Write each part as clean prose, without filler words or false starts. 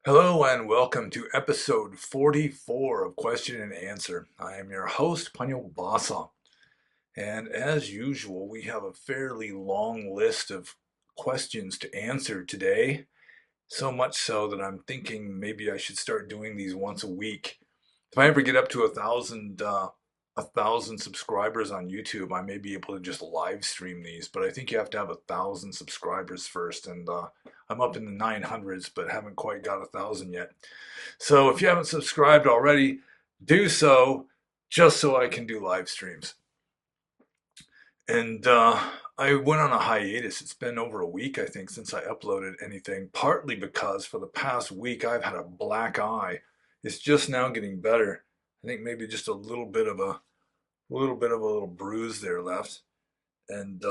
Hello and welcome to episode 44 of Question and Answer. I am your host, Panyo Basa. And as usual, we have a fairly long list of questions to answer today. So much so that I'm thinking maybe I should start doing these once a week. If I ever get up to a thousand subscribers on YouTube, I may be able to just live stream these. But I think you have to have 1,000 subscribers first, and I'm up in the 900s, but haven't quite got 1,000 yet. So if you haven't subscribed already, do so, just so I can do live streams. And I went on a hiatus. It's been over a week, I think, since I uploaded anything, partly because for the past week I've had a black eye. It's just now getting better. I think maybe just a little bit of a little bruise there left. And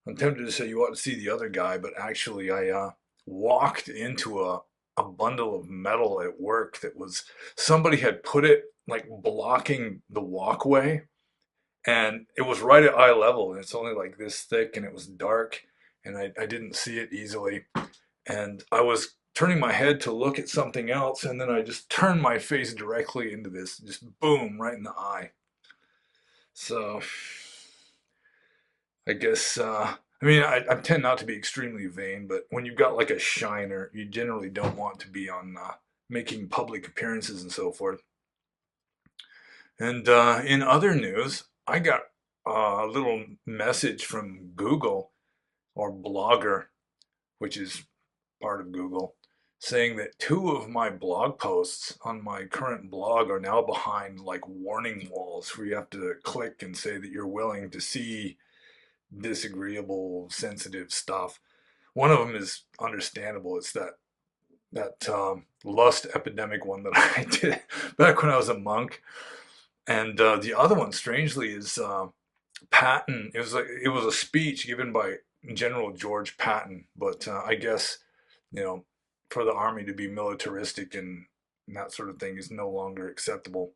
I'm tempted to say you ought to see the other guy, but actually I walked into a bundle of metal at work that was, somebody had put it like blocking the walkway, and it was right at eye level, and it's only like this thick, and it was dark, and I didn't see it easily. And I was turning my head to look at something else, and then I just turned my face directly into this, just boom, right in the eye. So I guess, I tend not to be extremely vain, but when you've got like a shiner, you generally don't want to be on making public appearances and so forth. And in other news, I got a little message from Google, or Blogger, which is part of Google, saying that 2 of my blog posts on my current blog are now behind like warning walls where you have to click and say that you're willing to see disagreeable, sensitive stuff. One of them is understandable. It's that lust epidemic one that I did back when I was a monk. And the other one, strangely, is Patton. It was a speech given by General George Patton, but I guess, for the army to be militaristic and that sort of thing is no longer acceptable.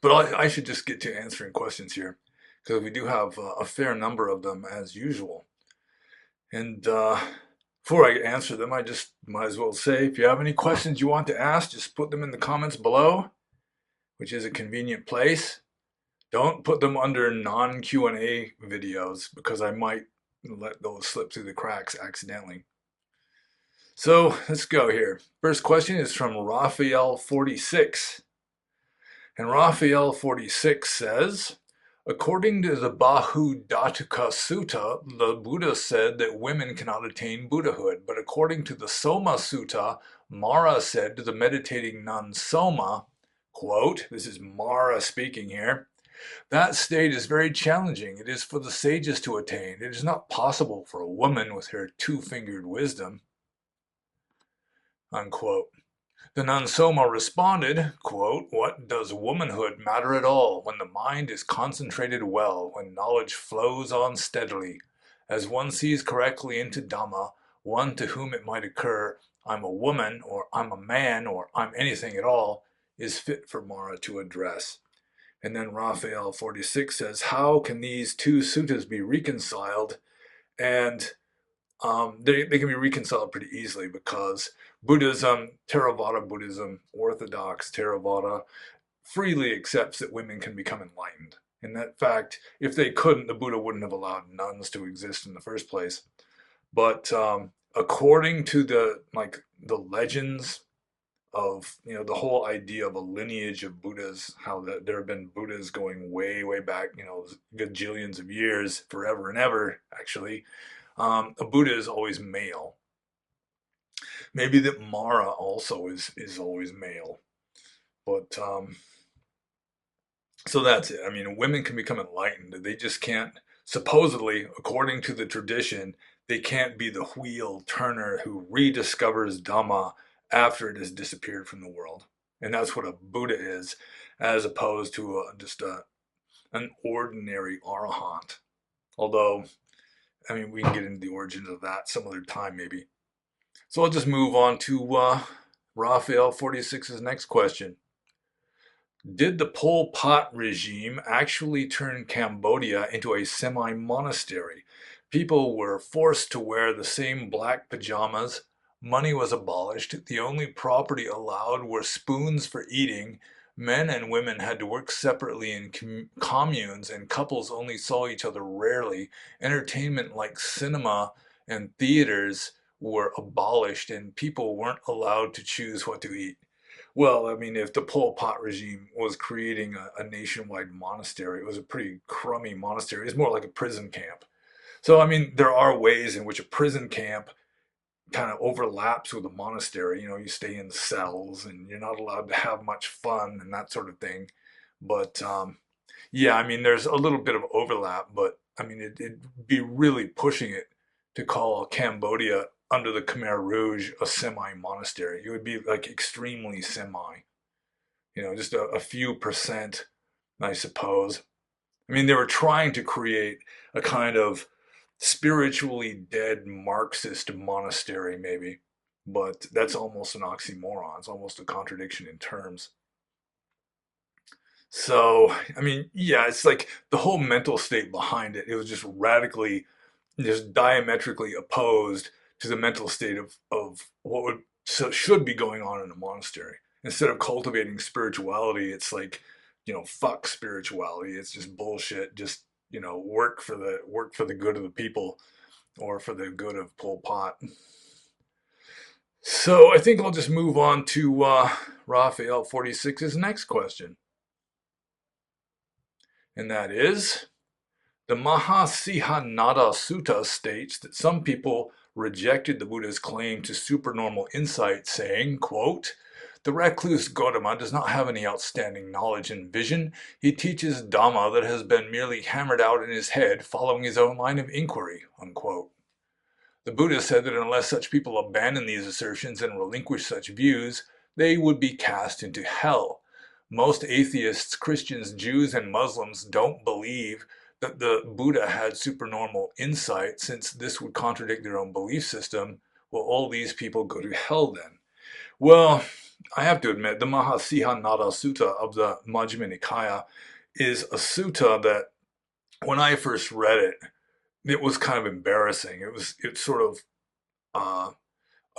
But I should just get to answering questions here, because we do have a fair number of them as usual. And before I answer them, I just might as well say, if you have any questions you want to ask, just put them in the comments below, which is a convenient place. Don't put them under non-Q&A videos, because I might let those slip through the cracks accidentally. So let's go here. First question is from Raphael46. And Raphael46 says, according to the Bahudataka Sutta, the Buddha said that women cannot attain Buddhahood. But according to the Soma Sutta, Mara said to the meditating nun Soma, quote, this is Mara speaking here, that state is very challenging. It is for the sages to attain. It is not possible for a woman with her two-fingered wisdom, unquote. The nun Soma responded, quote, what does womanhood matter at all when the mind is concentrated well, when knowledge flows on steadily? As one sees correctly into Dhamma, one to whom it might occur, I'm a woman, or I'm a man, or I'm anything at all, is fit for Mara to address. And then Raphael46 says, how can these 2 suttas be reconciled? And they can be reconciled pretty easily, because Buddhism, Theravada Buddhism, Orthodox Theravada, freely accepts that women can become enlightened. In that fact, if they couldn't, the Buddha wouldn't have allowed nuns to exist in the first place. But according to the legends of, the whole idea of a lineage of Buddhas, how that there have been Buddhas going way, way back, gajillions of years, forever and ever, actually. A Buddha is always male. Maybe that Mara also is always male. But, so that's it. I mean, women can become enlightened. They just can't, supposedly, according to the tradition, they can't be the wheel turner who rediscovers Dhamma after it has disappeared from the world. And that's what a Buddha is, as opposed to just an ordinary arahant. Although, we can get into the origins of that some other time, maybe. So I'll just move on to Raphael46's next question. Did the Pol Pot regime actually turn Cambodia into a semi-monastery? People were forced to wear the same black pajamas, money was abolished. The only property allowed were spoons for eating. Men and women had to work separately in communes, and couples only saw each other rarely. Entertainment like cinema and theaters were abolished, and people weren't allowed to choose what to eat. Well, I mean, if the Pol Pot regime was creating a nationwide monastery, it was a pretty crummy monastery. It's more like a prison camp. So, I mean, there are ways in which a prison camp kind of overlaps with a monastery. You know, you stay in cells and you're not allowed to have much fun and that sort of thing. But yeah, I mean, there's a little bit of overlap, but I mean, it'd be really pushing it to call Cambodia under the Khmer Rouge a semi-monastery. It would be like extremely semi, you know, just a few percent, I suppose. I mean, they were trying to create a kind of spiritually dead Marxist monastery, maybe, but that's almost an oxymoron. It's almost a contradiction in terms. So, I mean, yeah, it's like the whole mental state behind it. It was just radically, just diametrically opposed to the mental state of what would so should be going on in a monastery. Instead of cultivating spirituality, it's like, you know, fuck spirituality. It's just bullshit. Just, you know, work for the good of the people or for the good of Pol Pot. So I think I'll just move on to Raphael 46's next question, and that is, the Mahasihanada Sutta states that some people rejected the Buddha's claim to supernormal insight, saying, quote, the recluse Gautama does not have any outstanding knowledge and vision. He teaches Dhamma that has been merely hammered out in his head following his own line of inquiry, unquote. The Buddha said that unless such people abandon these assertions and relinquish such views, they would be cast into hell. Most atheists, Christians, Jews, and Muslims don't believe that the Buddha had supernormal insight, since this would contradict their own belief system. Will all these people go to hell then? Well, I have to admit, the Mahasihanada Sutta of the Majjhima Nikaya is a sutta that, when I first read it, it was kind of embarrassing. It sort of, uh,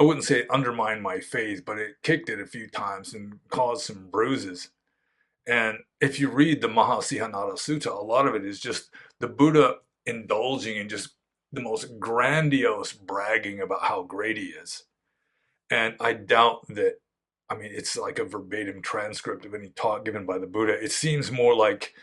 I wouldn't say it undermined my faith, but it kicked it a few times and caused some bruises. And if you read the Mahasihanada Sutta, a lot of it is just the Buddha indulging in just the most grandiose bragging about how great he is. And I doubt that, I mean, it's like a verbatim transcript of any talk given by the Buddha. It seems more like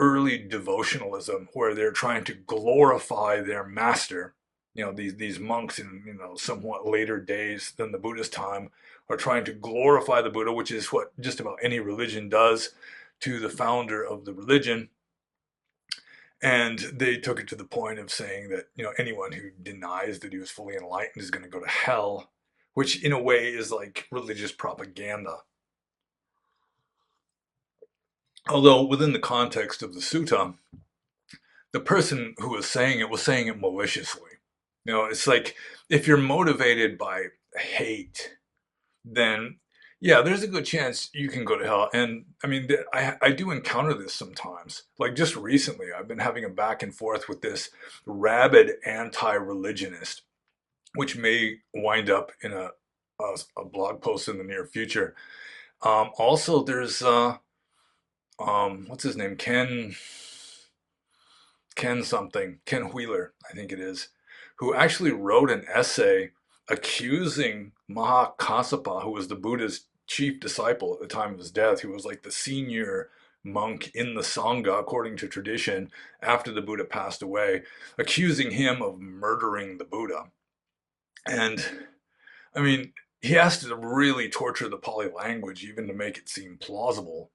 early devotionalism, where they're trying to glorify their master. You know, these monks in, you know, somewhat later days than the Buddha's time are trying to glorify the Buddha, which is what just about any religion does to the founder of the religion. And they took it to the point of saying that, you know, anyone who denies that he was fully enlightened is going to go to hell, which in a way is like religious propaganda. Although within the context of the sutta, the person who was saying it maliciously. You know, it's like, if you're motivated by hate, then yeah, there's a good chance you can go to hell. And I mean, I do encounter this sometimes. Like just recently, I've been having a back and forth with this rabid anti-religionist, which may wind up in a blog post in the near future. Also, there's what's his name? Ken something, Ken Wheeler, I think it is, who actually wrote an essay accusing Mahakassapa, who was the Buddha's chief disciple at the time of his death, who was like the senior monk in the Sangha, according to tradition, after the Buddha passed away, accusing him of murdering the Buddha. And I mean, he has to really torture the Pali language even to make it seem plausible.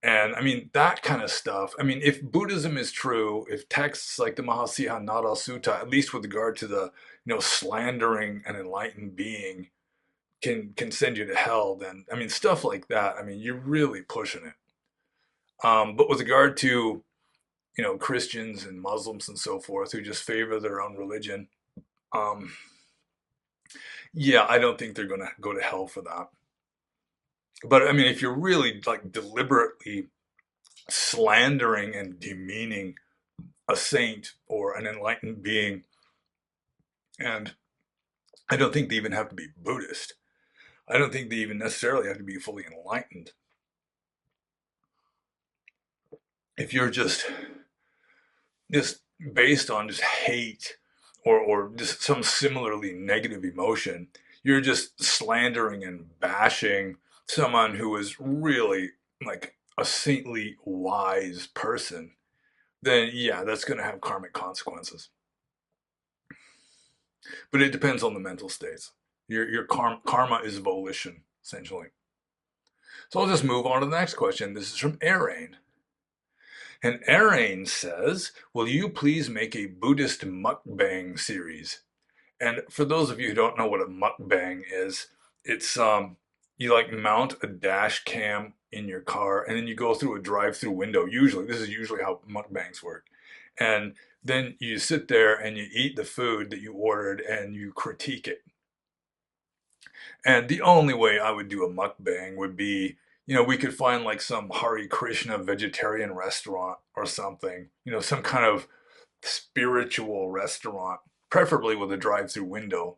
And I mean, that kind of stuff. I mean, if Buddhism is true, if texts like the Mahasihanada Sutta, at least with regard to the, you know, slandering an enlightened being, can send you to hell, then I mean, stuff like that. I mean, you're really pushing it. But with regard to, you know, Christians and Muslims and so forth who just favor their own religion, um, yeah, I don't think they're going to go to hell for that. But I mean, if you're really like deliberately slandering and demeaning a saint or an enlightened being, and I don't think they even have to be Buddhist. I don't think they even necessarily have to be fully enlightened. If you're just based on just hate or just some similarly negative emotion, you're just slandering and bashing someone who is really like a saintly, wise person, then yeah, that's going to have karmic consequences. But it depends on the mental states. Your karma is volition, essentially. So I'll just move on to the next question. This is from Arain. And Arain says, will you please make a Buddhist mukbang series? And for those of you who don't know what a mukbang is, it's you like mount a dash cam in your car and then you go through a drive-through window. Usually, this is usually how mukbangs work. And then you sit there and you eat the food that you ordered and you critique it. And the only way I would do a mukbang would be, we could find like some Hare Krishna vegetarian restaurant or something, some kind of spiritual restaurant, preferably with a drive-through window,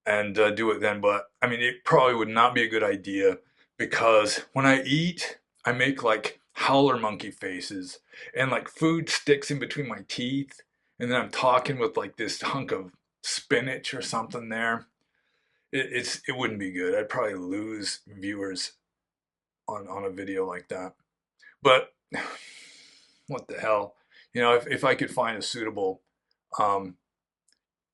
and do it then. But I mean, it probably would not be a good idea because when I eat, I make like howler monkey faces and like food sticks in between my teeth. And then I'm talking with like this hunk of spinach or something there. It wouldn't be good. I'd probably lose viewers on a video like that. But what the hell? If I could find um,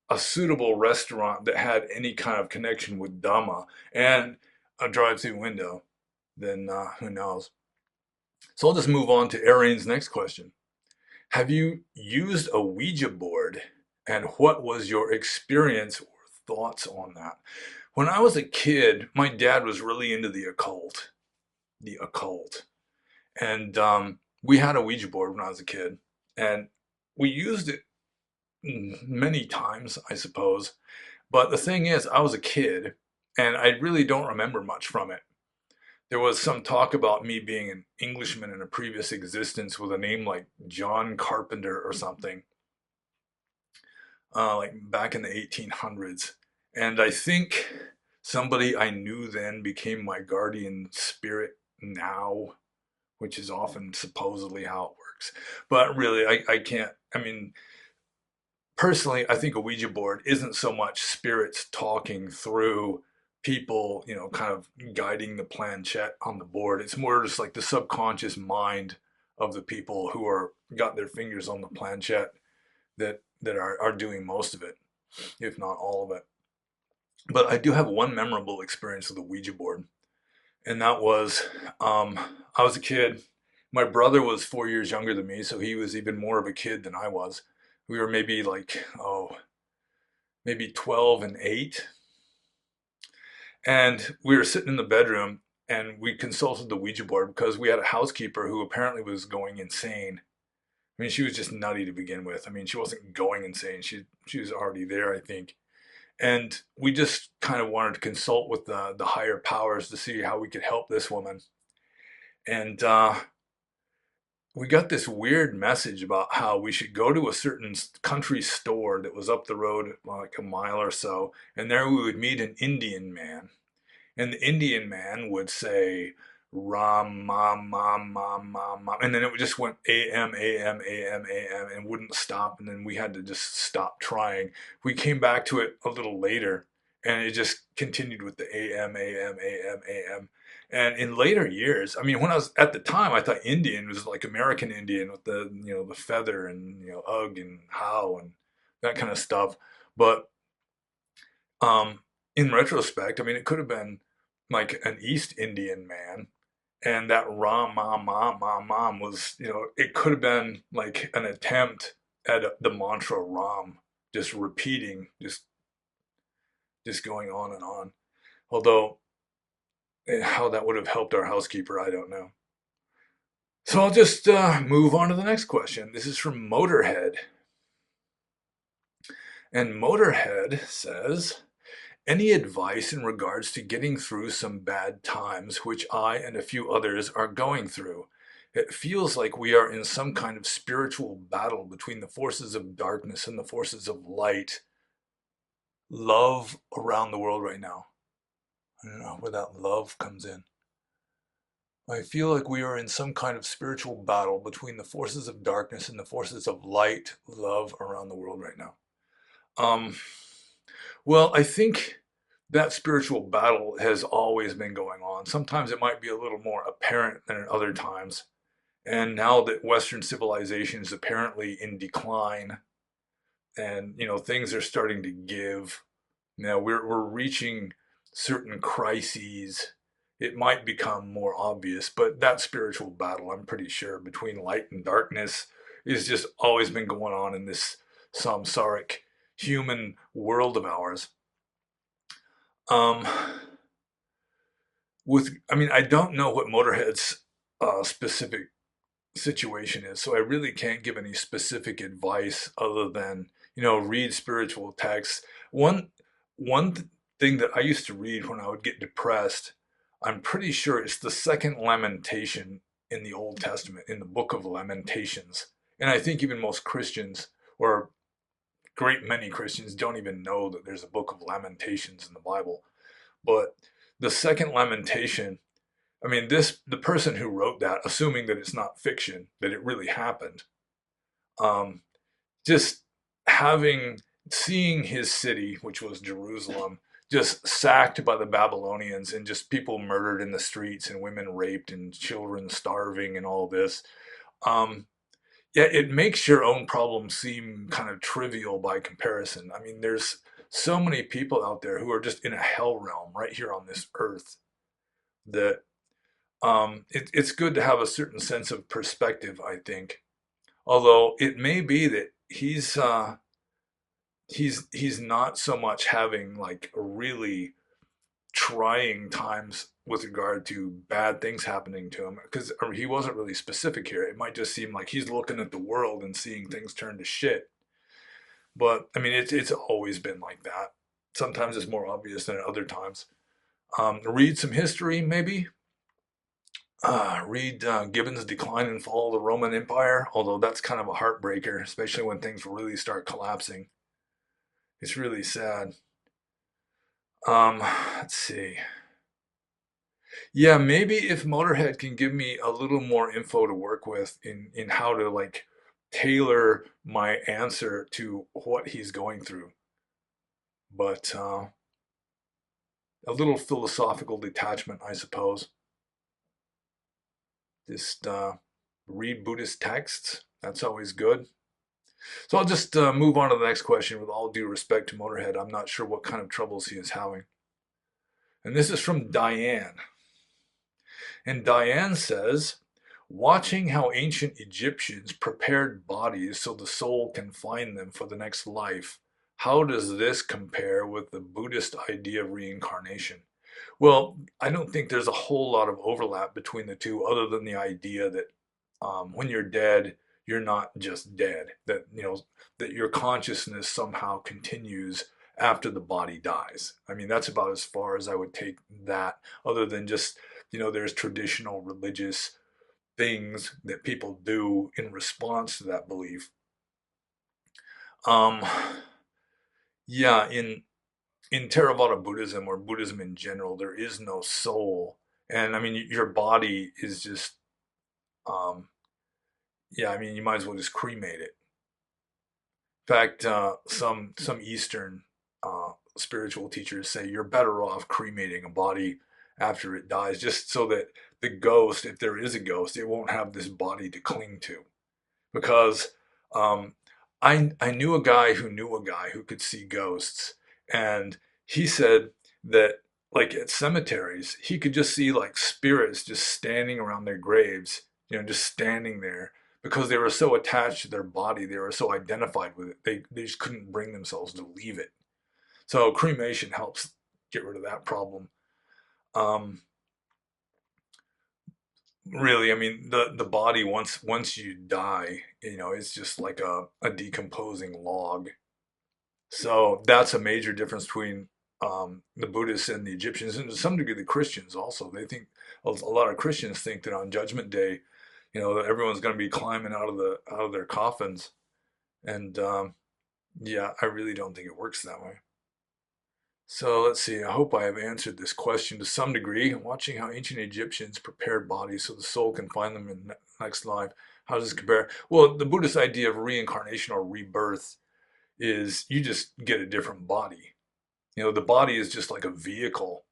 a suitable restaurant that had any kind of connection with Dhamma and a drive-through window, then who knows? So I'll just move on to Arian's next question. Have you used a Ouija board, and what was your experience or thoughts on that? When I was a kid, my dad was really into the occult. The occult. And we had a Ouija board when I was a kid, and we used it many times, I suppose. But the thing is, I was a kid, and I really don't remember much from it. There was some talk about me being an Englishman in a previous existence with a name like John Carpenter or something, like back in the 1800s. And I think somebody I knew then became my guardian spirit now, which is often supposedly how it works. But really, I can't, I mean, personally, I think a Ouija board isn't so much spirits talking through people, kind of guiding the planchette on the board. It's more just like the subconscious mind of the people who are got their fingers on the planchette that are doing most of it, if not all of it. But I do have one memorable experience with the Ouija board, and that was I was a kid. My brother was 4 years younger than me, so he was even more of a kid than I was. We were maybe like, maybe 12 and 8. And we were sitting in the bedroom and we consulted the Ouija board because we had a housekeeper who apparently was going insane. I mean, she was just nutty to begin with. I mean, she wasn't going insane. She was already there, I think. And we just kind of wanted to consult with the higher powers to see how we could help this woman. And we got this weird message about how we should go to a certain country store that was up the road like a mile or so, and there we would meet an Indian man. And the Indian man would say, Ram, Mam, Mam, Mam, Mam, Mam. And then it just went AM, AM, AM, AM, and wouldn't stop. And then we had to just stop trying. We came back to it a little later, and it just continued with the AM, AM, AM, AM. And in later years, I mean, when I was at the time, I thought Indian was like American Indian with the feather and, ugh and how and that kind of stuff. But in retrospect, I mean, it could have been like an East Indian man, and that Ram, Mom, Mom, Mom, Mom was, it could have been like an attempt at the mantra Ram, just repeating, just going on and on. Although, how that would have helped our housekeeper, I don't know. So I'll just move on to the next question. This is from Motorhead. And Motorhead says, any advice in regards to getting through some bad times, which I and a few others are going through? It feels like we are in some kind of spiritual battle between the forces of darkness and the forces of light. love around the world right now. I don't know where that love comes in. I feel like we are in some kind of spiritual battle between the forces of darkness and the forces of light, love around the world right now. Um, well, I think that spiritual battle has always been going on. Sometimes it might be a little more apparent than at other times. And now that Western civilization is apparently in decline and, things are starting to give, now we're reaching certain crises. It might become more obvious, but that spiritual battle, I'm pretty sure, between light and darkness is just always been going on in this samsaric human world of ours. Um, I don't know what Motorhead's specific situation is, so I really can't give any specific advice other than, read spiritual texts. One thing that I used to read when I would get depressed, I'm pretty sure it's the second lamentation in the Old Testament, in the book of Lamentations. And I think even most Christians, or great many Christians, don't even know that there's a book of Lamentations in the Bible. But the second lamentation, the person who wrote that, assuming that it's not fiction, that it really happened, um, just seeing his city, which was Jerusalem, just sacked by the Babylonians and just people murdered in the streets and women raped and children starving and all this. Um, yeah, it makes your own problem seem kind of trivial by comparison. There's so many people out there who are just in a hell realm right here on this earth that it's good to have a certain sense of perspective, I think. Although it may be that he's not so much having like really trying times with regard to bad things happening to him, because he wasn't really specific here. It might just seem like he's looking at the world and seeing things turn to shit. But it's always been like that. Sometimes it's more obvious than at other times. Read some history, maybe. Read Gibbon's Decline and Fall of the Roman Empire, although that's kind of a heartbreaker, especially when things really start collapsing. It's really sad. Let's see. Yeah, maybe if Motorhead can give me a little more info to work with in how to like tailor my answer to what he's going through. But a little philosophical detachment, I suppose. Just read Buddhist texts. That's always good. So I'll just move on to the next question with all due respect to Motorhead. I'm not sure what kind of troubles he is having. And this is from Diane. And Diane says, watching how ancient Egyptians prepared bodies so the soul can find them for the next life, how does this compare with the Buddhist idea of reincarnation? Well, I don't think there's a whole lot of overlap between the two, other than the idea that when you're dead, you're not just dead. That your consciousness somehow continues after the body dies. That's about as far as I would take that, other than just, there's traditional religious things that people do in response to that belief. Um, yeah, in Theravada Buddhism, or Buddhism in general, there is no soul, and your body is just, um, yeah, you might as well just cremate it. In fact, some Eastern spiritual teachers say you're better off cremating a body after it dies, just so that the ghost, if there is a ghost, it won't have this body to cling to. Because um, I knew a guy who knew a guy who could see ghosts, and he said that like at cemeteries, he could just see like spirits just standing around their graves, just standing there because they were so attached to their body, they were so identified with it, they just couldn't bring themselves to leave it. So cremation helps get rid of that problem. Um, Really, the body, once you die, it's just like a decomposing log. So that's a major difference between the Buddhists and the Egyptians, and to some degree the Christians also. They think, a lot of Christians think that on Judgment Day, that everyone's going to be climbing out of their coffins, and yeah, I really don't think it works that way. So let's see, I hope I have answered this question to some degree. Watching how ancient Egyptians prepared bodies so the soul can find them in the next life. How does this compare? Well, the Buddhist idea of reincarnation or rebirth is you just get a different body. The body is just like a vehicle.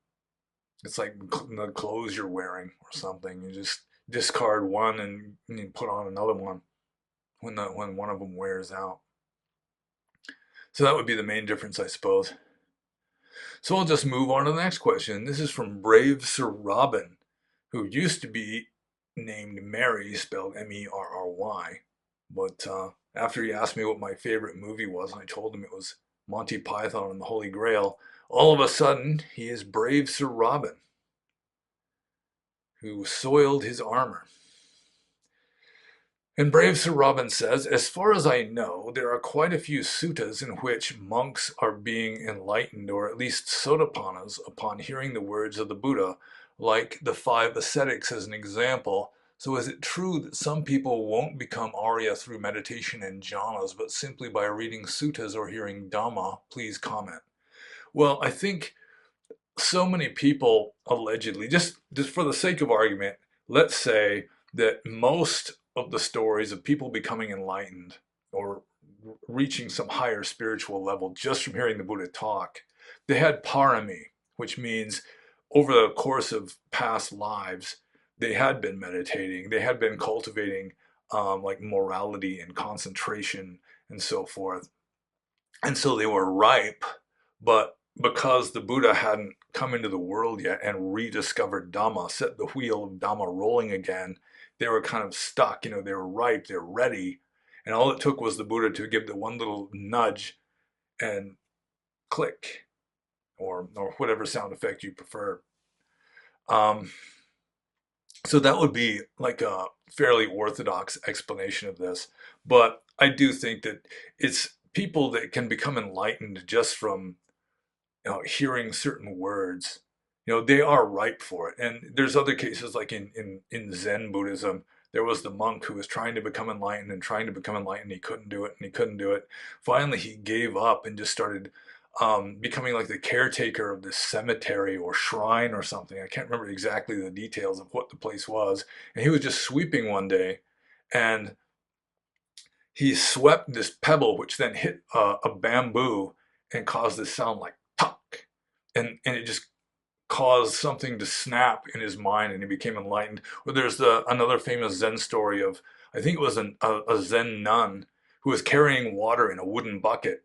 It's like the clothes you're wearing or something. You just discard one and you put on another one when one of them wears out. So that would be the main difference, I suppose. So I'll just move on to the next question. This is from Brave Sir Robin, who used to be named Mary, spelled Merry. But after he asked me what my favorite movie was, and I told him it was Monty Python and the Holy Grail, all of a sudden he is Brave Sir Robin, who soiled his armor. And Brave Sir Robin says, as far as I know, there are quite a few suttas in which monks are being enlightened, or at least sotapannas, upon hearing the words of the Buddha, like the five ascetics as an example. So is it true that some people won't become Arya through meditation and jhanas, but simply by reading suttas or hearing Dhamma? Please comment. Well, I think so many people allegedly, just for the sake of argument, let's say that most of the stories of people becoming enlightened or reaching some higher spiritual level just from hearing the Buddha talk, they had parami, which means over the course of past lives, they had been meditating, they had been cultivating like morality and concentration and so forth. And so they were ripe, but because the Buddha hadn't come into the world yet and rediscovered Dhamma, set the wheel of Dhamma rolling again, they were kind of stuck. They were ripe, they're ready. And all it took was the Buddha to give the one little nudge and click, or whatever sound effect you prefer. Um, so that would be like a fairly orthodox explanation of this. But I do think that it's people that can become enlightened just from hearing certain words, they are ripe for it. And there's other cases like in Zen Buddhism, there was the monk who was trying to become enlightened and trying to become enlightened. He couldn't do it and he couldn't do it. Finally, he gave up and just started becoming like the caretaker of this cemetery or shrine or something. I can't remember exactly the details of what the place was. And he was just sweeping one day and he swept this pebble, which then hit a bamboo and caused this sound like tuck. And it just caused something to snap in his mind and he became enlightened. Or there's another famous Zen story of, I think it was a Zen nun who was carrying water in a wooden bucket.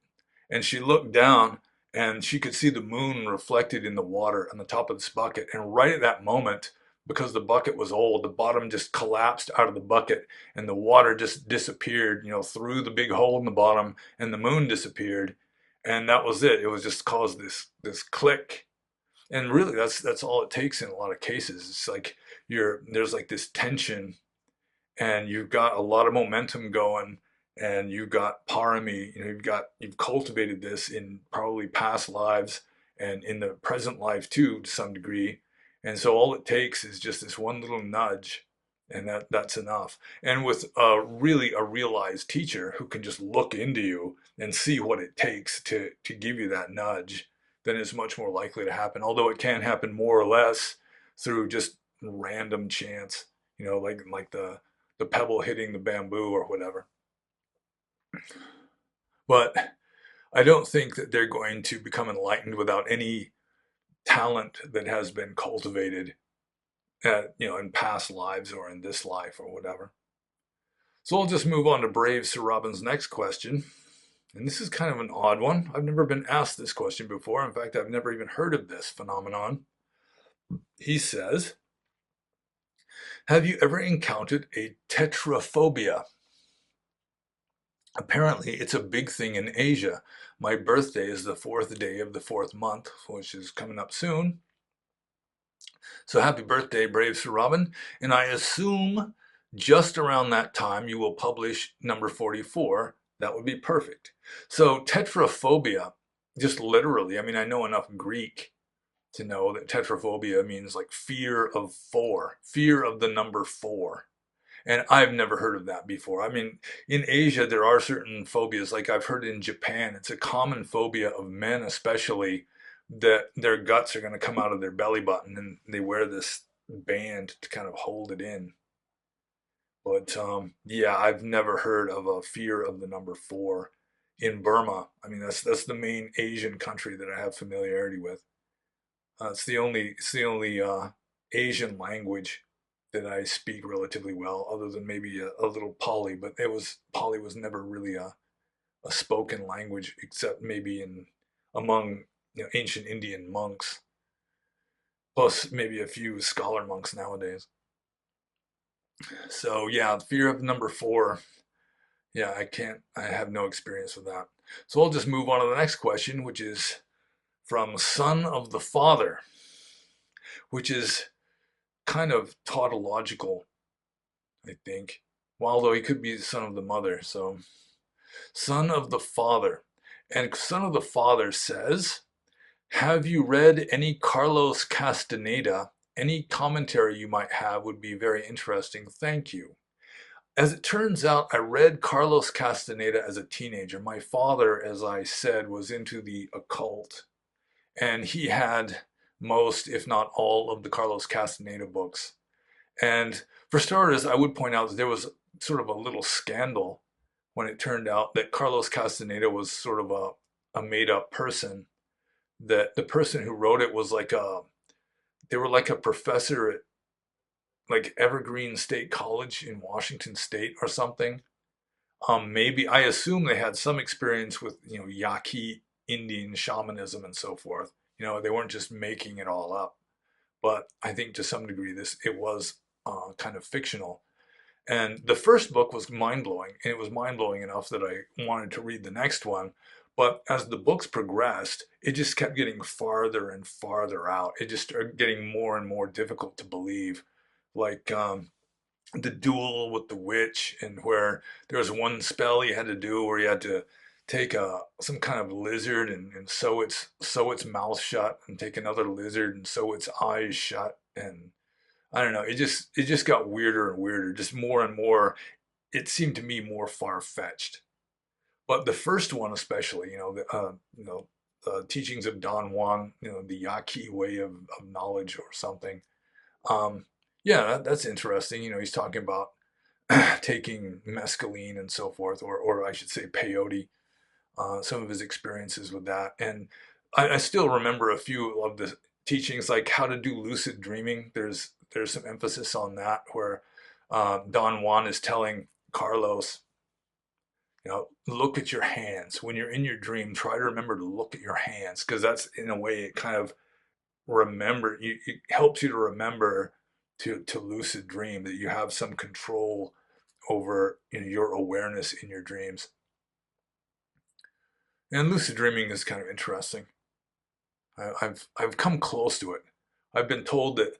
And she looked down and she could see the moon reflected in the water on the top of this bucket. And right at that moment, because the bucket was old, the bottom just collapsed out of the bucket and the water just disappeared, through the big hole in the bottom, and the moon disappeared. And that was it. It was just caused this click. And really that's all it takes in a lot of cases. It's like there's like this tension and you've got a lot of momentum going and you've got parami, you've cultivated this in probably past lives and in the present life too to some degree. And so all it takes is just this one little nudge and that's enough. And with really a realized teacher who can just look into you and see what it takes to give you that nudge, then it's much more likely to happen. Although it can happen more or less through just random chance, like the pebble hitting the bamboo or whatever. But I don't think that they're going to become enlightened without any talent that has been cultivated in past lives or in this life or whatever. So I'll just move on to Brave Sir Robin's next question. And this is kind of an odd one. I've never been asked this question before. In fact, I've never even heard of this phenomenon. He says, have you ever encountered a tetraphobia? Apparently, it's a big thing in Asia. My birthday is the 4th day of the 4th month, which is coming up soon. So happy birthday, Brave Sir Robin. And I assume just around that time you will publish number 44. That would be perfect. So tetraphobia, just literally, I know enough Greek to know that tetraphobia means like fear of four, fear of the number four. And I've never heard of that before. In Asia, there are certain phobias, like I've heard in Japan, it's a common phobia of men, especially that their guts are going to come out of their belly button, and they wear this band to kind of hold it in. But yeah, I've never heard of a fear of the number four in Burma. I mean, that's the main Asian country that I have familiarity with. It's the only Asian language that I speak relatively well, other than maybe a little Pali. But Pali was never really a spoken language, except maybe in among ancient Indian monks, plus maybe a few scholar monks nowadays. So yeah, the fear of number four. Yeah, I have no experience with that. So I'll just move on to the next question, which is from Son of the Father, which is kind of tautological, I think. Well, although he could be the son of the mother. So, Son of the Father. And Son of the Father says, have you read any Carlos Castaneda? Any commentary you might have would be very interesting. Thank you. As it turns out, I read Carlos Castaneda as a teenager. My father, as I said, was into the occult, and he had most, if not all, of the Carlos Castaneda books. And for starters, I would point out that there was sort of a little scandal when it turned out that Carlos Castaneda was sort of a made up person. That the person who wrote it was they were like a professor at like Evergreen State College in Washington State or something. Maybe I assume they had some experience with Yaqui Indian shamanism and so forth. They weren't just making it all up. But I think to some degree it was kind of fictional. And the first book was mind blowing, and it was mind blowing enough that I wanted to read the next one. But as the books progressed, it just kept getting farther and farther out. It just started getting more and more difficult to believe. Like the duel with the witch, and where there was one spell you had to do where you had to take some kind of lizard and sew its mouth shut, and take another lizard and sew its eyes shut, and I don't know, it just got weirder and weirder, just more and more. It seemed to me more far-fetched. But the first one especially, the teachings of Don Juan, the Yaqui way of knowledge or something. um yeah, that's interesting. He's talking about taking mescaline and so forth, or I should say peyote, some of his experiences with that. And I still remember a few of the teachings, like how to do lucid dreaming. There's some emphasis on that, where Don Juan is telling Carlos, look at your hands. When you're in your dream, try to remember to look at your hands, because that's, in a way, it kind of it helps you to remember to lucid dream, that you have some control over your awareness in your dreams. And lucid dreaming is kind of interesting. I've come close to it. I've been told that,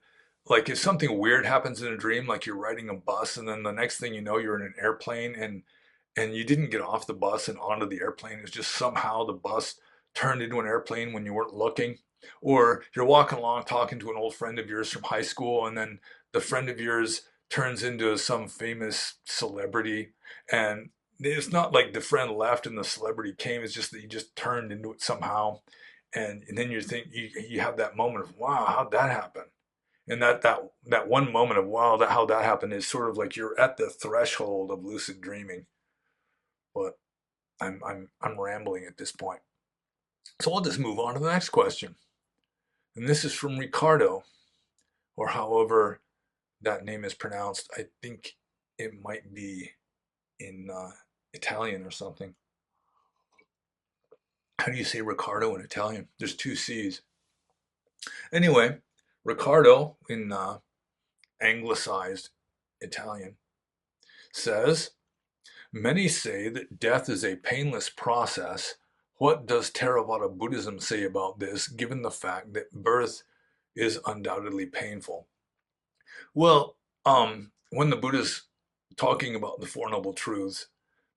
like, if something weird happens in a dream, like you're riding a bus and then the next thing you know you're in an airplane, and you didn't get off the bus and onto the airplane. It's just somehow the bus turned into an airplane when you weren't looking. Or you're walking along talking to an old friend of yours from high school, and then the friend of yours turns into some famous celebrity, and it's not like the friend left and the celebrity came. It's just that you just turned into it somehow. And then you have that moment of, wow, how'd that happen? And that one moment of, wow, how that happened, is sort of like you're at the threshold of lucid dreaming. But I'm rambling at this point. So I'll just move on to the next question. And this is from Ricardo, or however that name is pronounced. I think it might be in Italian or something. How do you say Ricardo in Italian? There's two C's. Anyway, Ricardo, in anglicized Italian, says, many say that death is a painless process. What does Theravada Buddhism say about this, given the fact that birth is undoubtedly painful? Well, when the Buddha's talking about the Four Noble Truths,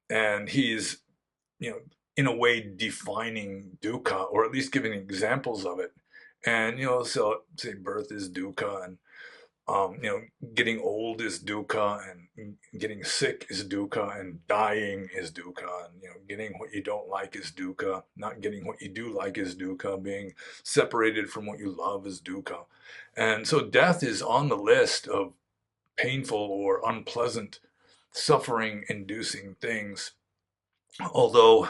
and he's, you know, in a way defining dukkha, or at least giving examples of it, and so say birth is dukkha, and Getting old is dukkha, and getting sick is dukkha, and dying is dukkha, and getting what you don't like is dukkha, not getting what you do like is dukkha, being separated from what you love is dukkha. And so death is on the list of painful or unpleasant, suffering inducing things, although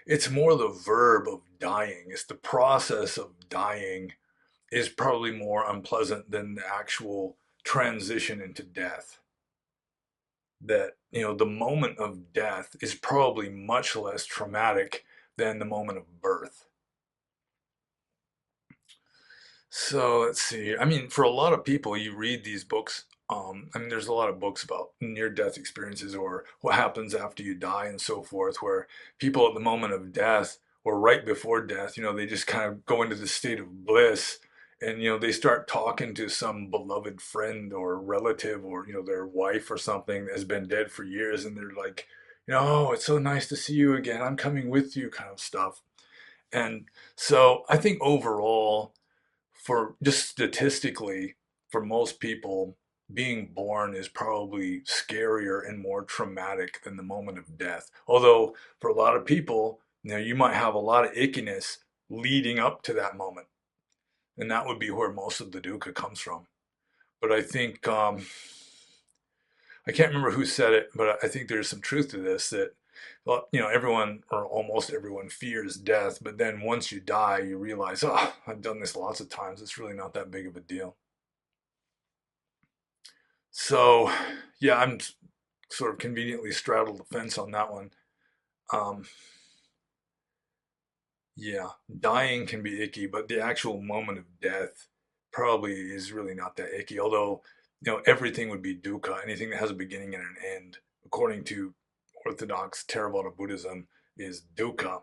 it's more the verb of dying, it's the process of dying is probably more unpleasant than the actual transition into death. That, the moment of death is probably much less traumatic than the moment of birth. So let's see. I mean, for a lot of people, you read these books. There's a lot of books about near-death experiences or what happens after you die and so forth, where people at the moment of death or right before death, they just kind of go into the state of bliss, and they start talking to some beloved friend or relative or their wife or something that has been dead for years, and they're like, "Oh, it's so nice to see you again. I'm coming with you," kind of stuff. And so I think overall, for just statistically, for most people, being born is probably scarier and more traumatic than the moment of death. Although for a lot of people, you might have a lot of ickiness leading up to that moment, and that would be where most of the dukkha comes from. But I think I can't remember who said it, but I think there's some truth to this, that, well, everyone or almost everyone fears death, but then once you die, you realize, oh, I've done this lots of times. It's really not that big of a deal. So, yeah, I'm sort of conveniently straddled the fence on that one. Um, yeah, dying can be icky, but the actual moment of death probably is really not that icky. Although, everything would be dukkha. Anything that has a beginning and an end, according to Orthodox Theravada Buddhism, is dukkha.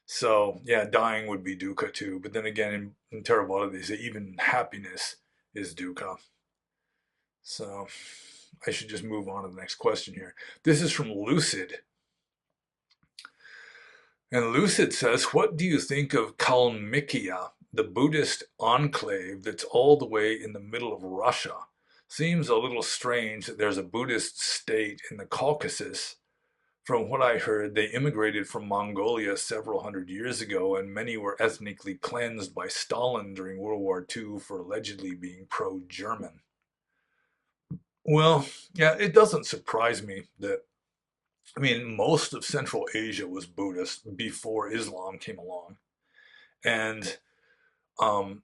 So, yeah, dying would be dukkha too. But then again, in Theravada, they say even happiness is dukkha. So, I should just move on to the next question here. This is from Lucid. And Lucid says, what do you think of Kalmykia, the Buddhist enclave that's all the way in the middle of Russia? Seems a little strange that there's a Buddhist state in the Caucasus. From what I heard, they immigrated from Mongolia several hundred years ago, and many were ethnically cleansed by Stalin during World War II for allegedly being pro-German. Well, yeah, it doesn't surprise me that, most of Central Asia was Buddhist before Islam came along. And um,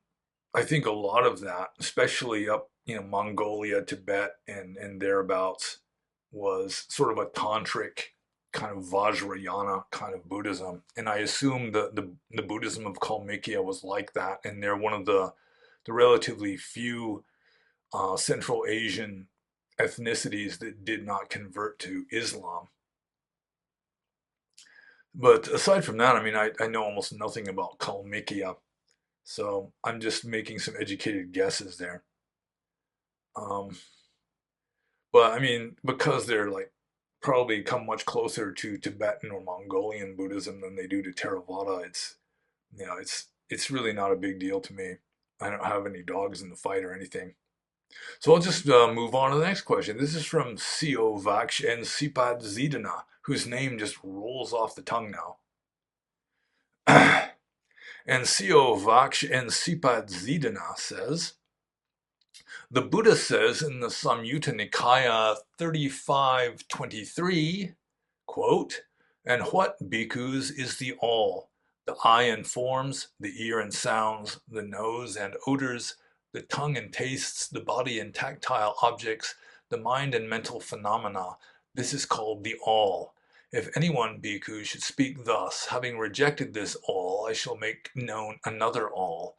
I think a lot of that, especially up, Mongolia, Tibet, and thereabouts, was sort of a tantric kind of Vajrayana kind of Buddhism. And I assume the Buddhism of Kalmykia was like that. And they're one of the relatively few Central Asian ethnicities that did not convert to Islam. But aside from that, I know almost nothing about Kalmykia, so I'm just making some educated guesses there. Um, but because they're like probably come much closer to Tibetan or Mongolian Buddhism than they do to Theravada, it's really not a big deal to me. I don't have any dogs in the fight or anything. So I'll just move on to the next question. This is from Co Vaksh and Sipad Zidana, whose name just rolls off the tongue now. And Co Vaksh and Sipad Zidana says, the Buddha says in the Samyutta Nikaya 35:23, quote, and what, bhikkhus, is the all? The eye and forms, the ear and sounds, the nose and odors, the tongue and tastes, the body and tactile objects, the mind and mental phenomena. This is called the all. If anyone, bhikkhu, should speak thus, having rejected this all, I shall make known another all.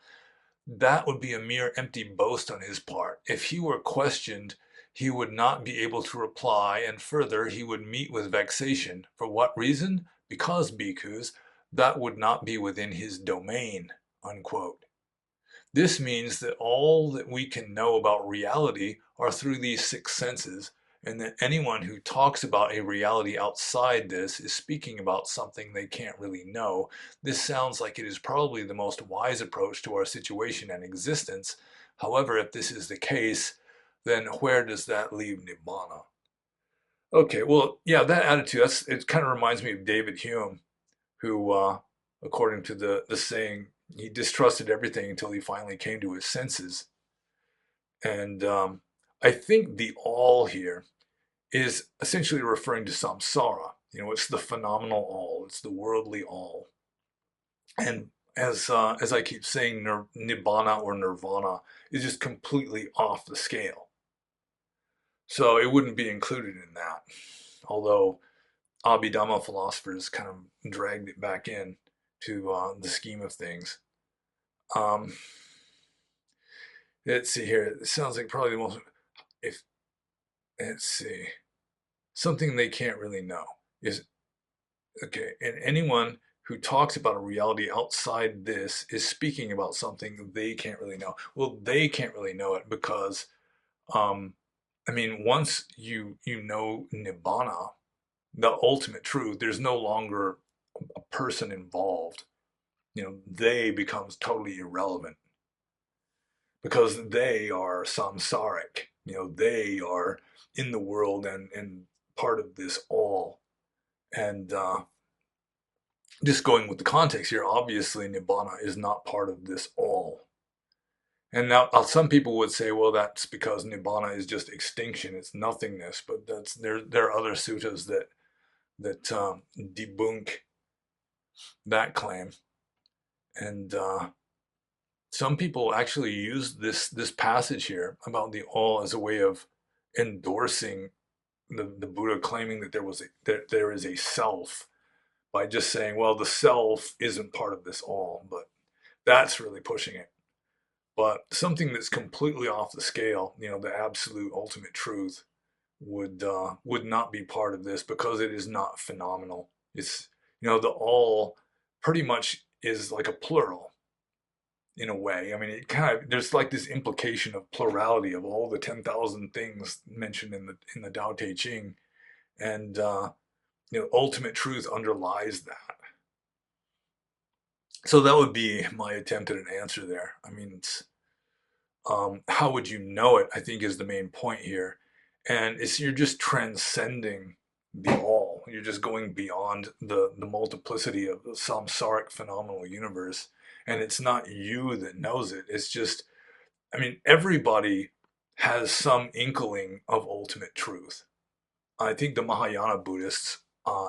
That would be a mere empty boast on his part. If he were questioned, he would not be able to reply, and further, he would meet with vexation. For what reason? Because, bhikkhus, that would not be within his domain, unquote. This means that all that we can know about reality are through these six senses, and that anyone who talks about a reality outside this is speaking about something they can't really know. This sounds like it is probably the most wise approach to our situation and existence. However, if this is the case, then where does that leave Nibbana? Okay, well, yeah, that attitude, it kind of reminds me of David Hume, who, according to the saying, he distrusted everything until he finally came to his senses. And I think the all here is essentially referring to samsara. It's the phenomenal all, it's the worldly all. And as I keep saying, nibbana or nirvana is just completely off the scale. So it wouldn't be included in that. Although Abhidhamma philosophers kind of dragged it back in to the scheme of things. Um, let's see here. It sounds like probably the most, if, let's see, something they can't really know is, okay, and anyone who talks about a reality outside this is speaking about something they can't really know. Well, they can't really know it because, um, I mean, once you know nibbana, the ultimate truth, there's no longer a person involved. They becomes totally irrelevant because they are samsaric. They are in the world and part of this all. And just going with the context here, obviously Nibbana is not part of this all. And now some people would say, well, that's because Nibbana is just extinction, it's nothingness. But there are other suttas that debunk that claim. And some people actually use this passage here about the all as a way of endorsing the Buddha claiming that there is a self, by just saying, well, the self isn't part of this all. But that's really pushing it. But something that's completely off the scale, the absolute ultimate truth, would not be part of this because it is not phenomenal. It's the all pretty much is like a plural in a way. I mean, it kind of, there's like this implication of plurality of all the 10,000 things mentioned in the Tao Te Ching, and ultimate truth underlies that. So that would be my attempt at an answer there. I mean, it's how would you know it, I think, is the main point here. And you're just transcending the all. You're just going beyond the multiplicity of the samsaric phenomenal universe. And it's not you that knows it. It's just, I mean, everybody has some inkling of ultimate truth. I think the Mahayana Buddhists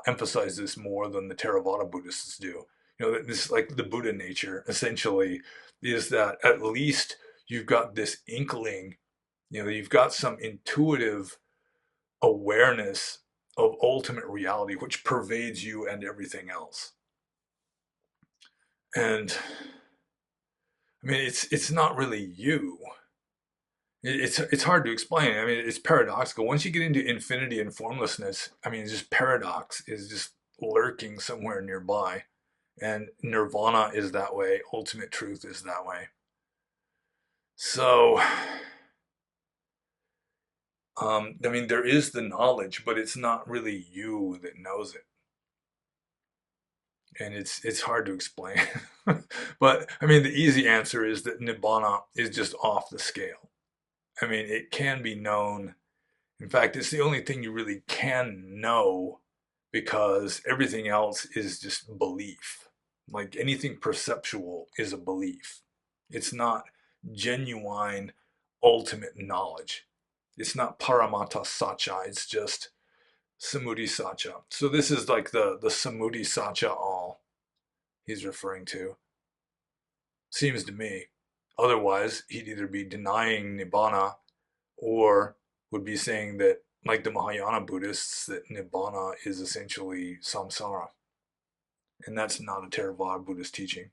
emphasize this more than the Theravada Buddhists do. This, like the Buddha nature, essentially, is that at least you've got this inkling, you've got some intuitive awareness of ultimate reality, which pervades you and everything else. And I mean, it's not really you. It's hard to explain. I mean, it's paradoxical. Once you get into infinity and formlessness, I mean, it's just paradox is just lurking somewhere nearby. And nirvana is that way. Ultimate truth is that way. So, I mean, there is the knowledge, but it's not really you that knows it. And it's hard to explain. But, I mean, the easy answer is that nibbana is just off the scale. I mean, it can be known. In fact, it's the only thing you really can know because everything else is just belief. Like anything perceptual is a belief. It's not genuine, ultimate knowledge. It's not paramata sacha. It's just samudhi sacha. So this is like the samudhi sacha all he's referring to. Seems to me. Otherwise, he'd either be denying nibbana or would be saying that, like the Mahayana Buddhists, that nibbana is essentially samsara. And that's not a Theravada Buddhist teaching.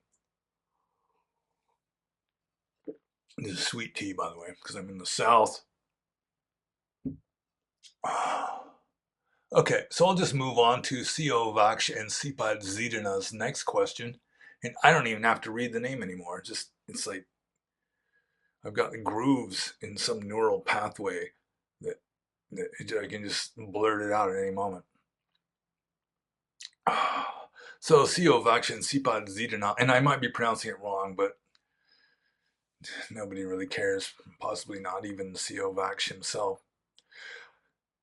This is sweet tea, by the way, because I'm in the South. Okay, so I'll just move on to Co Vaksh and Sipad Zidana's next question. And I don't even have to read the name anymore. It's like I've got grooves in some neural pathway that I can just blurt it out at any moment. So Co Vaksh and Sipad Zidana, and I might be pronouncing it wrong, but nobody really cares, possibly not even C.O. Vaksh himself.